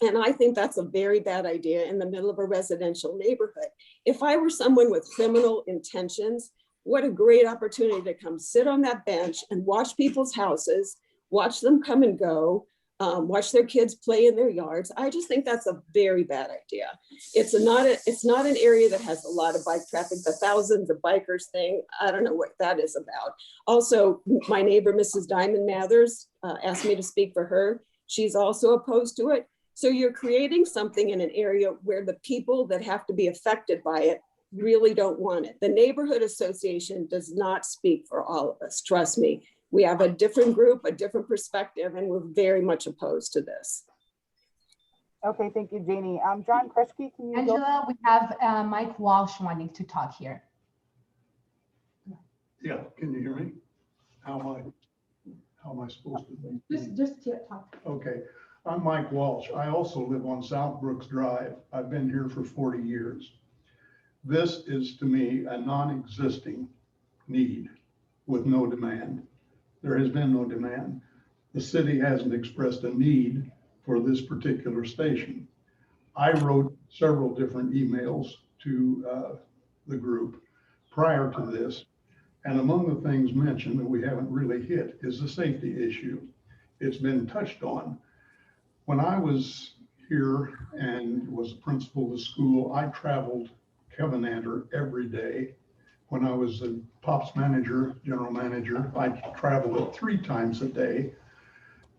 And I think that's a very bad idea in the middle of a residential neighborhood. If I were someone with criminal intentions, what a great opportunity to come sit on that bench and watch people's houses, watch them come and go, watch their kids play in their yards. I just think that's a very bad idea. It's not an area that has a lot of bike traffic, the thousands of bikers thing. I don't know what that is about. Also, my neighbor, Mrs. Diamond Mathers, asked me to speak for her. She's also opposed to it. So you're creating something in an area where the people that have to be affected by it really don't want it. The neighborhood association does not speak for all of us, trust me. We have a different group, a different perspective, and we're very much opposed to this. Okay, thank you, Janie. John Kreschke, can you Angela, we have Mike Walsh wanting to talk here. Yeah, can you hear me? How am I supposed to be? Just talk. Okay, I'm Mike Walsh. I also live on South Brooks Drive. I've been here for 40 years. This is to me a non-existing need with no demand. There has been no demand. The city hasn't expressed a need for this particular station. I wrote several different emails to the group prior to this. And among the things mentioned that we haven't really hit is the safety issue. It's been touched on. When I was here and was principal of the school, I traveled Covenanter every day. When I was a POPs manager, general manager, I traveled it 3 times a day.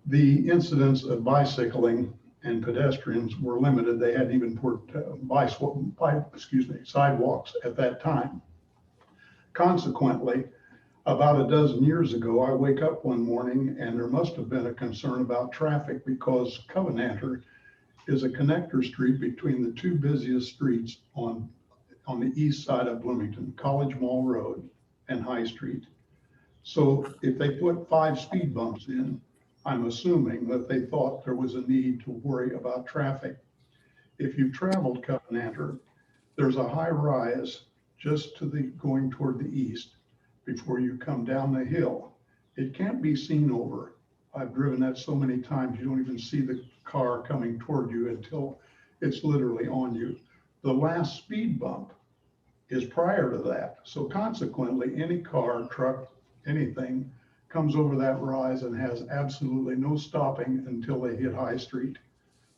The incidents of bicycling and pedestrians were limited. They hadn't even put sidewalks at that time. Consequently, about a dozen years ago, I wake up one morning and there must have been a concern about traffic because Covenanter is a connector street between the 2 busiest streets on the east side of Bloomington, College Mall Road and High Street. So if they put 5 speed bumps in, I'm assuming that they thought there was a need to worry about traffic. If you've traveled Covenanter, there's a high rise just to the going toward the east before you come down the hill. It can't be seen over. I've driven that so many times, you don't even see the car coming toward you until it's literally on you. The last speed bump is prior to that. So consequently, any car, truck, anything comes over that rise and has absolutely no stopping until they hit High Street.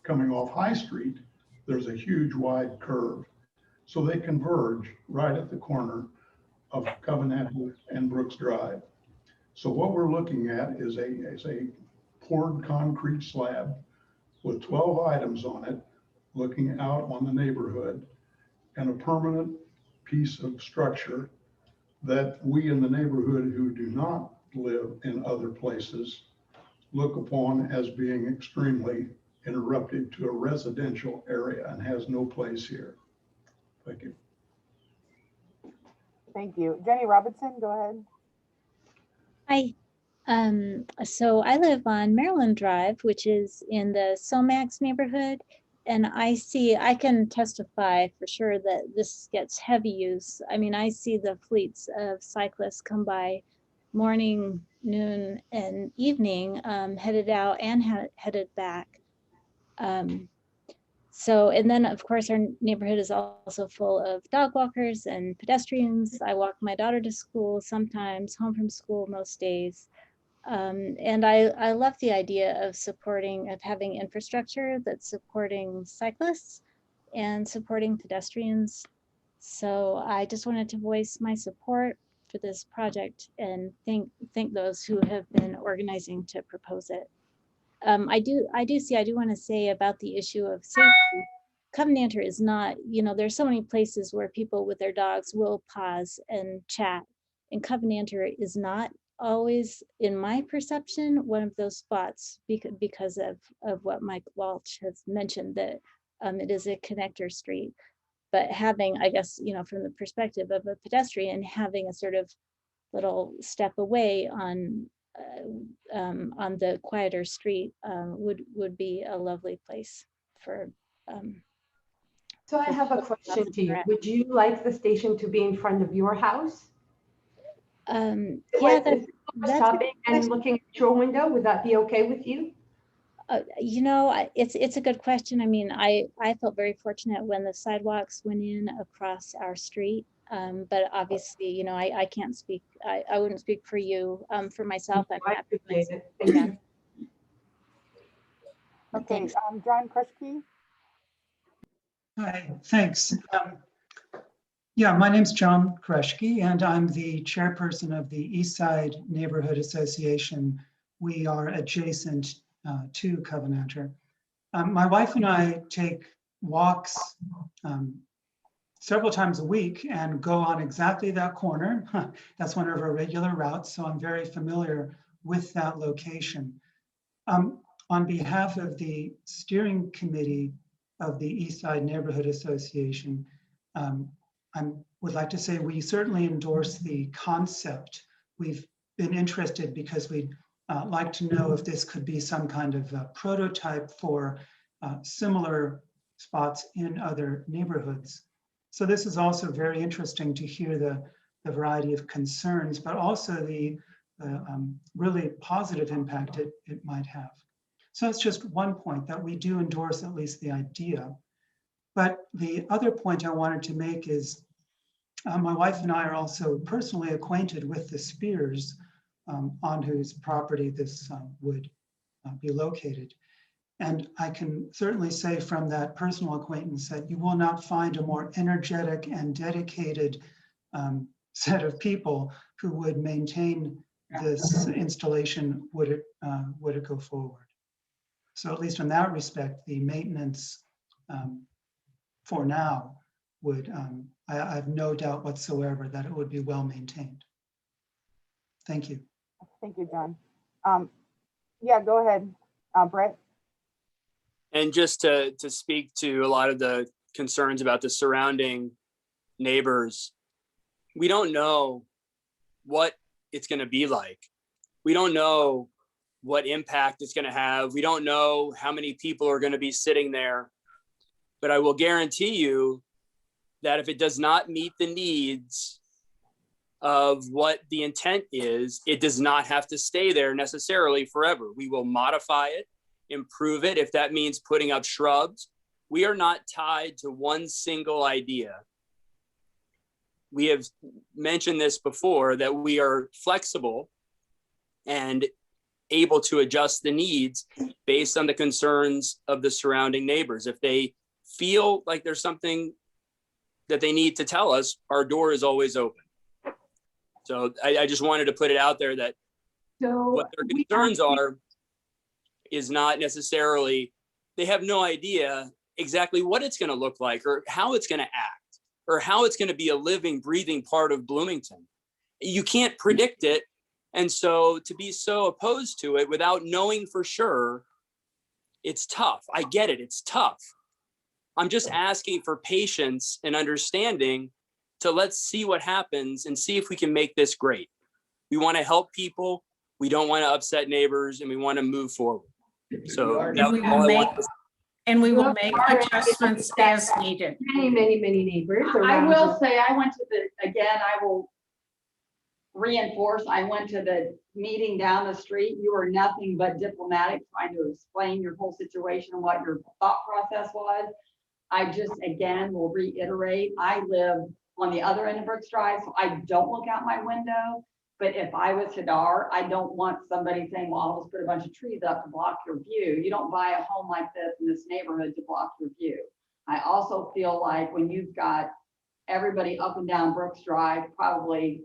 Coming off High Street, there's a huge wide curve. So they converge right at the corner of Covenanter and Brooks Drive. So what we're looking at is a poured concrete slab with 12 items on it, looking out on the neighborhood, and a permanent piece of structure that we in the neighborhood who do not live in other places look upon as being extremely interruptive to a residential area and has no place here. Thank you. Thank you. Jenny Robinson, go ahead. Hi. So I live on Maryland Drive, which is in the Somax neighborhood. And I can testify for sure that this gets heavy use. I mean, I see the fleets of cyclists come by morning, noon, and evening, headed out and headed back. And then of course our neighborhood is also full of dog walkers and pedestrians. I walk my daughter to school sometimes, home from school most days. And I love the idea of having infrastructure that's supporting cyclists and supporting pedestrians. So I just wanted to voice my support for this project and thank those who have been organizing to propose it. I do want to say about the issue of safety. Covenanter is not, there's so many places where people with their dogs will pause and chat, and Covenanter is not always, in my perception, one of those spots because of what Mike Walsh has mentioned, that it is a connector street. But having, I guess, from the perspective of a pedestrian, having a sort of little step away on the quieter street would be a lovely place for. So I have a question to you. Would you like the station to be in front of your house? Yeah, that's stopping and looking at your window. Would that be okay with you? It's a good question. I mean, I felt very fortunate when the sidewalks went in across our street. But obviously, I can't speak. I wouldn't speak for you. For myself, I'm happy. Thank you. Okay, John Krushke. Hi, thanks. Yeah, my name's John Kreshke, and I'm the chairperson of the Eastside Neighborhood Association. We are adjacent to Covenanter. My wife and I take walks several times a week and go on exactly that corner. That's one of our regular routes, so I'm very familiar with that location. On behalf of the steering committee of the Eastside Neighborhood Association, I would like to say we certainly endorse the concept. We've been interested because we'd like to know if this could be some kind of a prototype for similar spots in other neighborhoods. So this is also very interesting to hear the variety of concerns, but also the really positive impact it might have. So it's just one point that we do endorse at least the idea. But the other point I wanted to make is my wife and I are also personally acquainted with the Spears on whose property this would be located. And I can certainly say from that personal acquaintance that you will not find a more energetic and dedicated set of people who would maintain this installation would it go forward. So at least in that respect, the maintenance for now would, I have no doubt whatsoever that it would be well maintained. Thank you. Thank you, John. Yeah, go ahead, Brett. And just to speak to a lot of the concerns about the surrounding neighbors, we don't know what it's going to be like. We don't know what impact it's going to have. We don't know how many people are going to be sitting there. But I will guarantee you that if it does not meet the needs of what the intent is, it does not have to stay there necessarily forever. We will modify it, improve it, if that means putting up shrubs. We are not tied to one single idea. We have mentioned this before, that we are flexible and able to adjust the needs based on the concerns of the surrounding neighbors. If they feel like there's something that they need to tell us, our door is always open. So I just wanted to put it out there that what their concerns are is not necessarily they have no idea exactly what it's going to look like or how it's going to act or how it's going to be a living, breathing part of Bloomington. You can't predict it. And so to be so opposed to it without knowing for sure, it's tough. I get it. It's tough. I'm just asking for patience and understanding to let's see what happens and see if we can make this great. We want to help people. We don't want to upset neighbors, and we want to move forward. So and we will make adjustments as needed. Many neighbors. I will say, I went to the, again, I will reinforce, I went to the meeting down the street. You were nothing but diplomatic, trying to explain your whole situation and what your thought process was. I just, again, will reiterate, I live on the other end of Brooks Drive, so I don't look out my window. But if I was Hadar, I don't want somebody saying, well, I'll just put a bunch of trees up to block your view. You don't buy a home like this in this neighborhood to block your view. I also feel like when you've got everybody up and down Brooks Drive, probably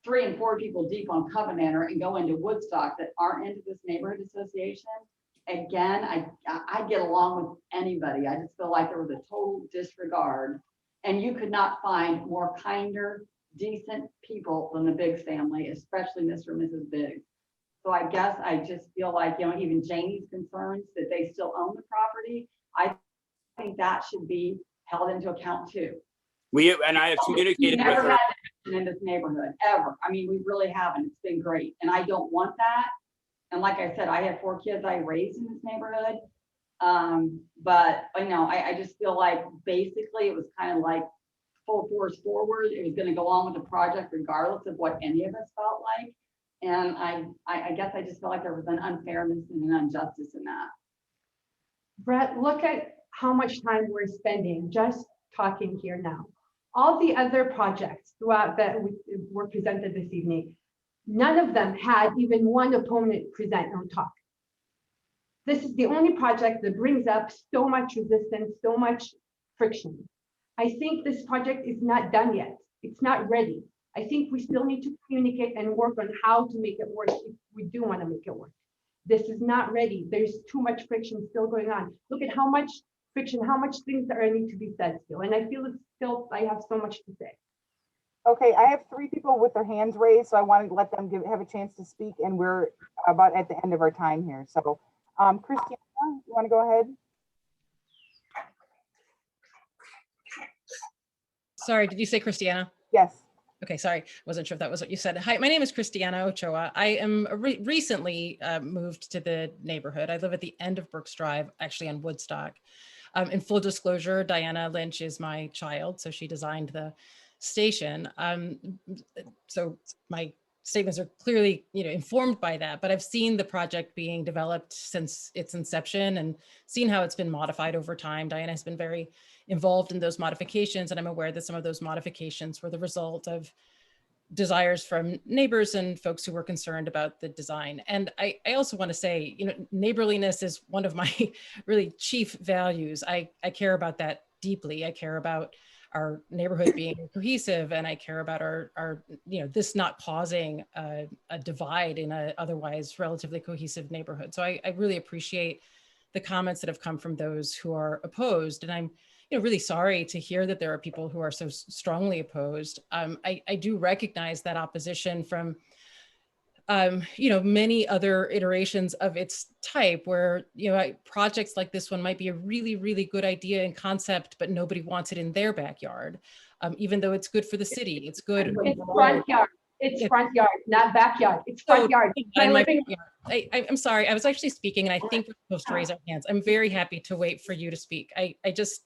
3 and 4 people deep on Covenanter, and go into Woodstock that aren't into this neighborhood association, again, I get along with anybody. I just feel like there was a total disregard, and you could not find more kinder, decent people than the Biggs family, especially Mr. and Mrs. Biggs. So I guess I just feel like, you know, even Janie's concerns that they still own the property, I think that should be held into account too. And I have communicated with her. In this neighborhood ever. I mean, we really haven't. It's been great. And I don't want that. And like I said, I have 4 kids I raised in this neighborhood. But you know, I just feel like basically it was kind of like full force forward. It was going to go on with the project regardless of what any of us felt like. And I guess I just felt like there was an unfairness and an injustice in that. Brett, look at how much time we're spending just talking here now. All the other projects throughout that were presented this evening, none of them had even one opponent present or talk. This is the only project that brings up so much resistance, so much friction. I think this project is not done yet. It's not ready. I think we still need to communicate and work on how to make it work if we do want to make it work. This is not ready. There's too much friction still going on. Look at how much friction, how much things that need to be said still. And I feel it's still, I have so much to say. Okay, I have 3 people with their hands raised, so I wanted to let them have a chance to speak, and we're about at the end of our time here. So, Christiana, you want to go ahead? Sorry, did you say Christiana? Yes. Okay, sorry, wasn't sure if that was what you said. Hi, my name is Christiana Ochoa. I am recently moved to the neighborhood. I live at the end of Brooks Drive, actually on Woodstock. In full disclosure, Diana Lynch is my child, so she designed the station. So my statements are clearly, informed by that, but I've seen the project being developed since its inception and seen how it's been modified over time. Diana has been very involved in those modifications, and I'm aware that some of those modifications were the result of desires from neighbors and folks who were concerned about the design. And I also want to say, neighborliness is one of my really chief values. I care about that deeply. I care about our neighborhood being cohesive, and I care about our this not causing a divide in a otherwise relatively cohesive neighborhood. So I really appreciate the comments that have come from those who are opposed. And I'm really sorry to hear that there are people who are so strongly opposed. I do recognize that opposition from many other iterations of its type where, projects like this one might be a really, really good idea in concept, but nobody wants it in their backyard. Even though it's good for the city, it's good. It's front yard. It's front yard, not backyard. It's front yard. I'm sorry. I was actually speaking, and I think we're supposed to raise our hands. I'm very happy to wait for you to speak. I just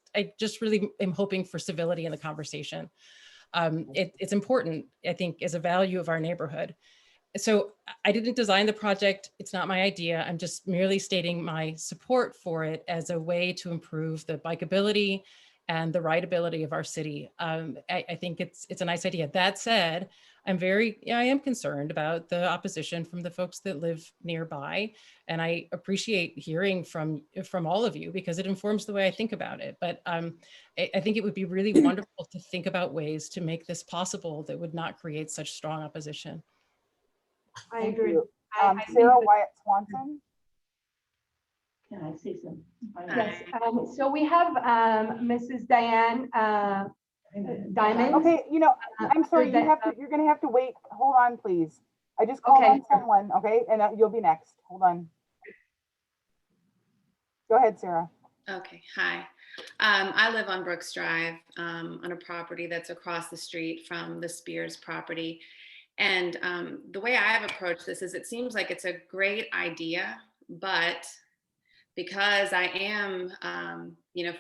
really am hoping for civility in the conversation. It's important, I think, as a value of our neighborhood. So I didn't design the project. It's not my idea. I'm just merely stating my support for it as a way to improve the bikeability and the rideability of our city. I think it's a nice idea. That said, I am concerned about the opposition from the folks that live nearby. And I appreciate hearing from all of you because it informs the way I think about it. But I think it would be really wonderful to think about ways to make this possible that would not create such strong opposition. I agree. Sarah Wyatt Swanson. Can I say some? Yes, so we have Mrs. Diane Diamond. Okay, you know, I'm sorry, you're gonna have to wait. Hold on, please. I just called Okay. on someone, okay, and you'll be next. Hold on. Go ahead, Sarah. Okay, hi. I live on Brooks Drive on a property that's across the street from the Spears property. And the way I have approached this is it seems like it's a great idea, but because I am,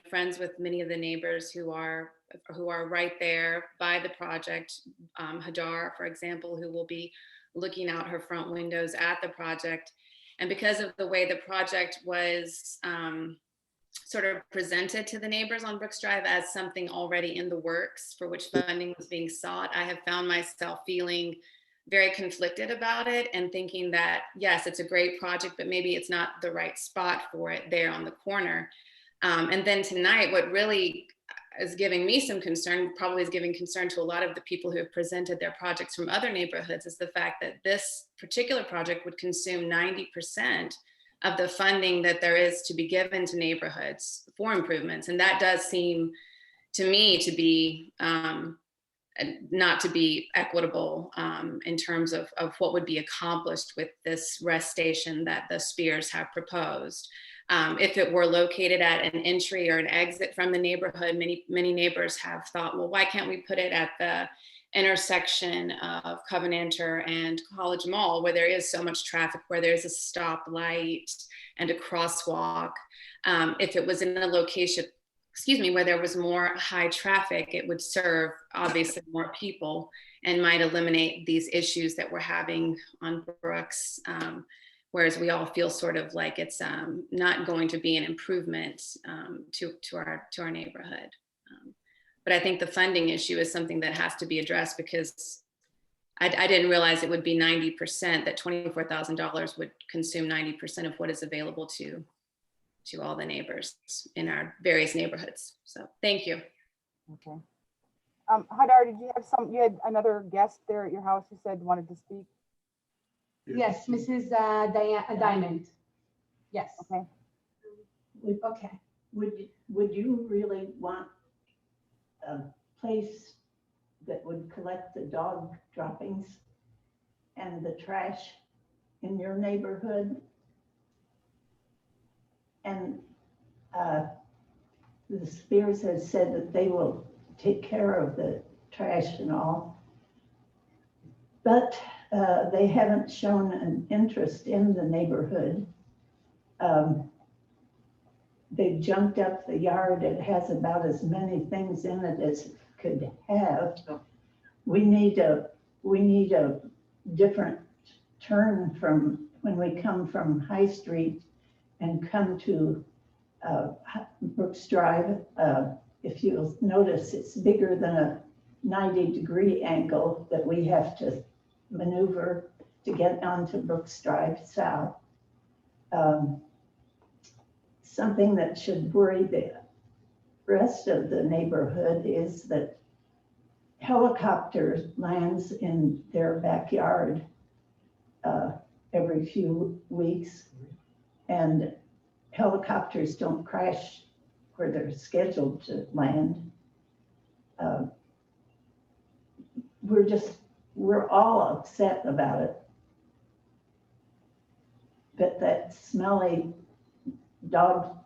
friends with many of the neighbors who are right there by the project, Hadar, for example, who will be looking out her front windows at the project. And because of the way the project was sort of presented to the neighbors on Brooks Drive as something already in the works for which funding was being sought, I have found myself feeling very conflicted about it and thinking that, yes, it's a great project, but maybe it's not the right spot for it there on the corner. And then tonight, what really is giving me some concern, probably is giving concern to a lot of the people who have presented their projects from other neighborhoods, is the fact that this particular project would consume 90% of the funding that there is to be given to neighborhoods for improvements. And that does seem to me to be not to be equitable in terms of what would be accomplished with this rest station that the Spears have proposed. If it were located at an entry or an exit from the neighborhood, many neighbors have thought, well, why can't we put it at the intersection of Covenanter and College Mall, where there is so much traffic, where there's a stoplight and a crosswalk? If it was in a location, where there was more high traffic, it would serve obviously more people and might eliminate these issues that we're having on Brooks. Whereas we all feel sort of like it's not going to be an improvement to our neighborhood. But I think the funding issue is something that has to be addressed, because I didn't realize it would be 90%, that $24,000 would consume 90% of what is available to all the neighbors in our various neighborhoods. So thank you. Okay. Hadar, you had another guest there at your house you said wanted to speak? Yes, Mrs. Diamond. Yes. Okay. Okay. Would you really want a place that would collect the dog droppings and the trash in your neighborhood? And the Spears has said that they will take care of the trash and all, but they haven't shown an interest in the neighborhood. They've junked up the yard. It has about as many things in it as it could have. We need a different turn from when we come from High Street and come to Brooks Drive. If you'll notice, it's bigger than a 90-degree angle that we have to maneuver to get onto Brooks Drive South. Something that should worry the rest of the neighborhood is that helicopter lands in their backyard every few weeks, and helicopters don't crash where they're scheduled to land. We're all upset about it. But that smelly dog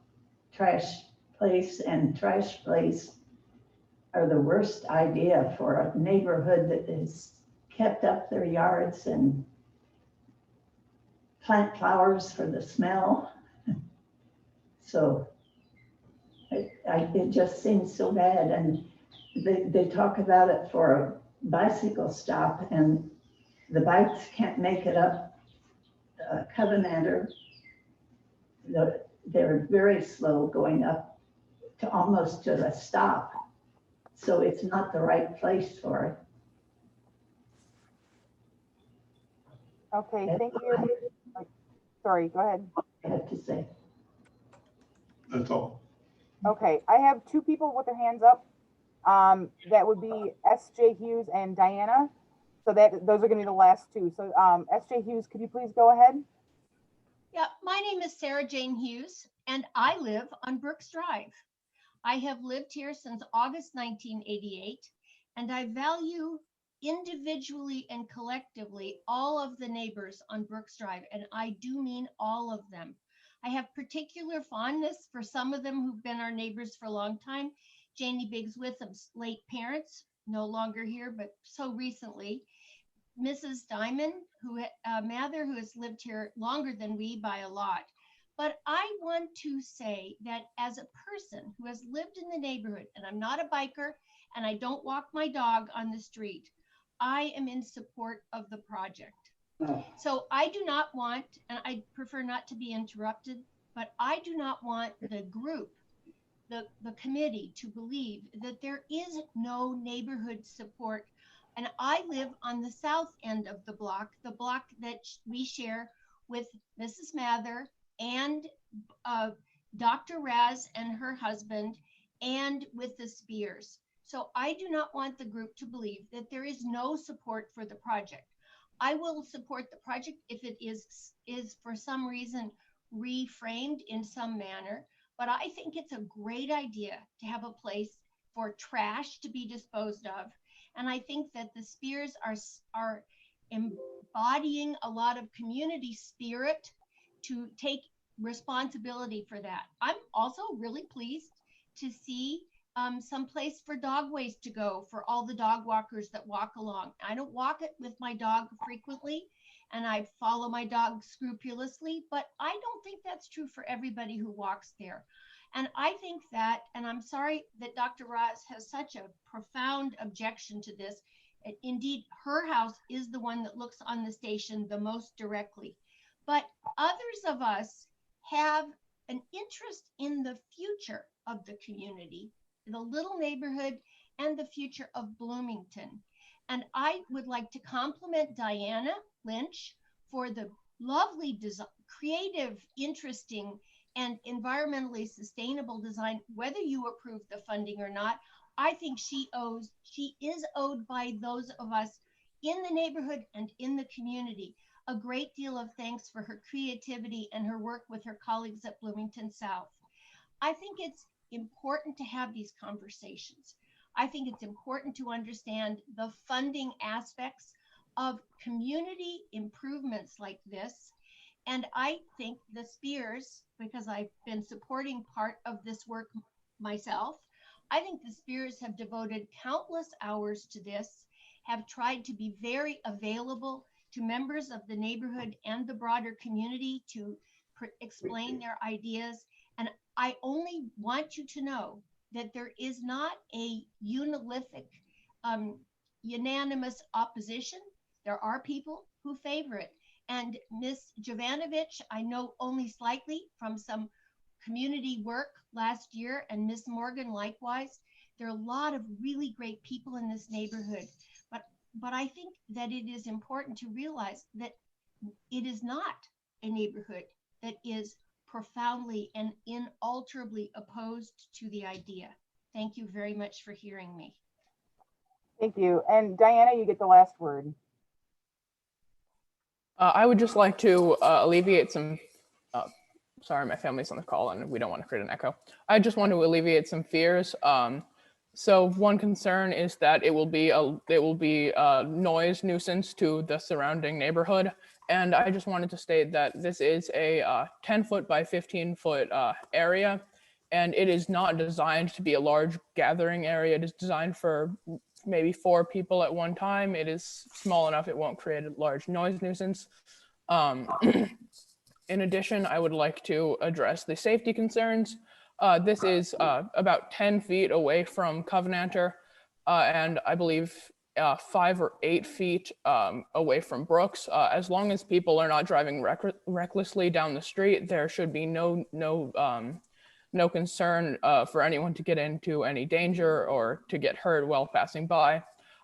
trash place and trash place are the worst idea for a neighborhood that has kept up their yards and plant flowers for the smell. So it just seems so bad. And they talk about it for a bicycle stop, and the bikes can't make it up Covenanter. They're very slow going up to almost to the stop. So it's not the right place for it. Okay, thank you. Sorry, go ahead. I have to say. That's all. Okay, I have two people with their hands up. That would be S.J. Hughes and Diana. So those are going to be the last two. So S.J. Hughes, could you please go ahead? Yeah, my name is Sarah Jane Hughes, and I live on Brooks Drive. I have lived here since August 1988, and I value individually and collectively all of the neighbors on Brooks Drive, and I do mean all of them. I have particular fondness for some of them who've been our neighbors for a long time. Janie Biggs Witham's late parents, no longer here, but so recently. Mrs. Diamond, Mather, who has lived here longer than we by a lot. But I want to say that as a person who has lived in the neighborhood, and I'm not a biker, and I don't walk my dog on the street, I am in support of the project. So I do not want, and I prefer not to be interrupted, but I do not want the group, the committee, to believe that there is no neighborhood support. And I live on the south end of the block that we share with Mrs. Mather and Dr. Raz and her husband, and with the Spears. So I do not want the group to believe that there is no support for the project. I will support the project if it is for some reason reframed in some manner, but I think it's a great idea to have a place for trash to be disposed of. And I think that the Spears are embodying a lot of community spirit to take responsibility for that. I'm also really pleased to see some place for dog waste to go for all the dog walkers that walk along. I don't walk it with my dog frequently, and I follow my dog scrupulously, but I don't think that's true for everybody who walks there. And I think that, and I'm sorry that Dr. Raz has such a profound objection to this. Indeed, her house is the one that looks on the station the most directly. But others of us have an interest in the future of the community, the little neighborhood, and the future of Bloomington. And I would like to compliment Diana Lynch for the lovely design, creative, interesting, and environmentally sustainable design. Whether you approve the funding or not, I think she is owed by those of us in the neighborhood and in the community a great deal of thanks for her creativity and her work with her colleagues at Bloomington South. I think it's important to have these conversations. I think it's important to understand the funding aspects of community improvements like this. And I think the Spears, because I've been supporting part of this work myself, I think the Spears have devoted countless hours to this, have tried to be very available to members of the neighborhood and the broader community to explain their ideas. And I only want you to know that there is not a unanimous opposition. There are people who favor it. And Ms. Jovanovich, I know only slightly from some community work last year, and Ms. Morgan likewise. There are a lot of really great people in this neighborhood. But I think that it is important to realize that it is not a neighborhood that is profoundly and inalterably opposed to the idea. Thank you very much for hearing me. Thank you. And Diana, you get the last word. I would just like to alleviate some, sorry, my family's on the call and we don't want to create an echo. I just want to alleviate some fears. So one concern is that it will be a noise nuisance to the surrounding neighborhood. And I just wanted to state that this is a 10-foot by 15-foot area, and it is not designed to be a large gathering area. It is designed for maybe 4 people at one time. It is small enough it won't create a large noise nuisance. In addition, I would like to address the safety concerns. This is about 10 feet away from Covenanter, and I believe 5 or 8 feet away from Brooks. As long as people are not driving recklessly down the street, there should be no concern for anyone to get into any danger or to get hurt while passing by.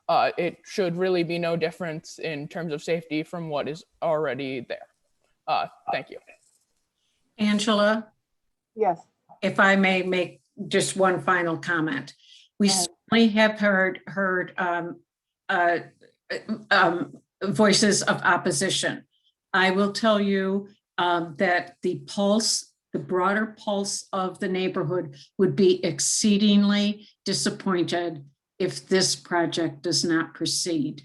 It should really be no difference in terms of safety from what is already there. Thank you. Angela? Yes. If I may make just one final comment. We certainly have heard voices of opposition. I will tell you that the pulse, the broader pulse of the neighborhood would be exceedingly disappointed if this project does not proceed.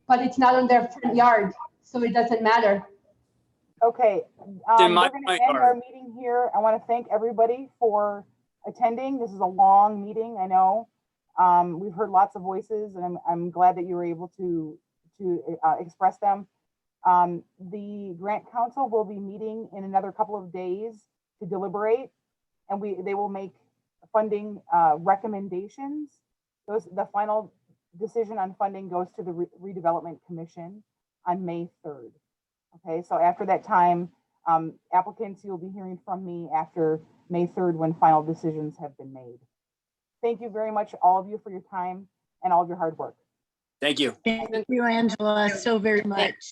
But it's not on their front yard, so it doesn't matter. Okay, In my we're gonna front end our yard. meeting here. I want to thank everybody for attending. This is a long meeting, I know. We've heard lots of voices, and I'm glad that you were able to express them. The Grant Council will be meeting in another couple of days to deliberate, and they will make funding recommendations. The final decision on funding goes to the Redevelopment Commission on May 3rd. Okay, so after that time, applicants, you'll be hearing from me after May 3rd when final decisions have been made. Thank you very much, all of you, for your time and all of your hard work. Thank you. Thank you, Angela, so very much.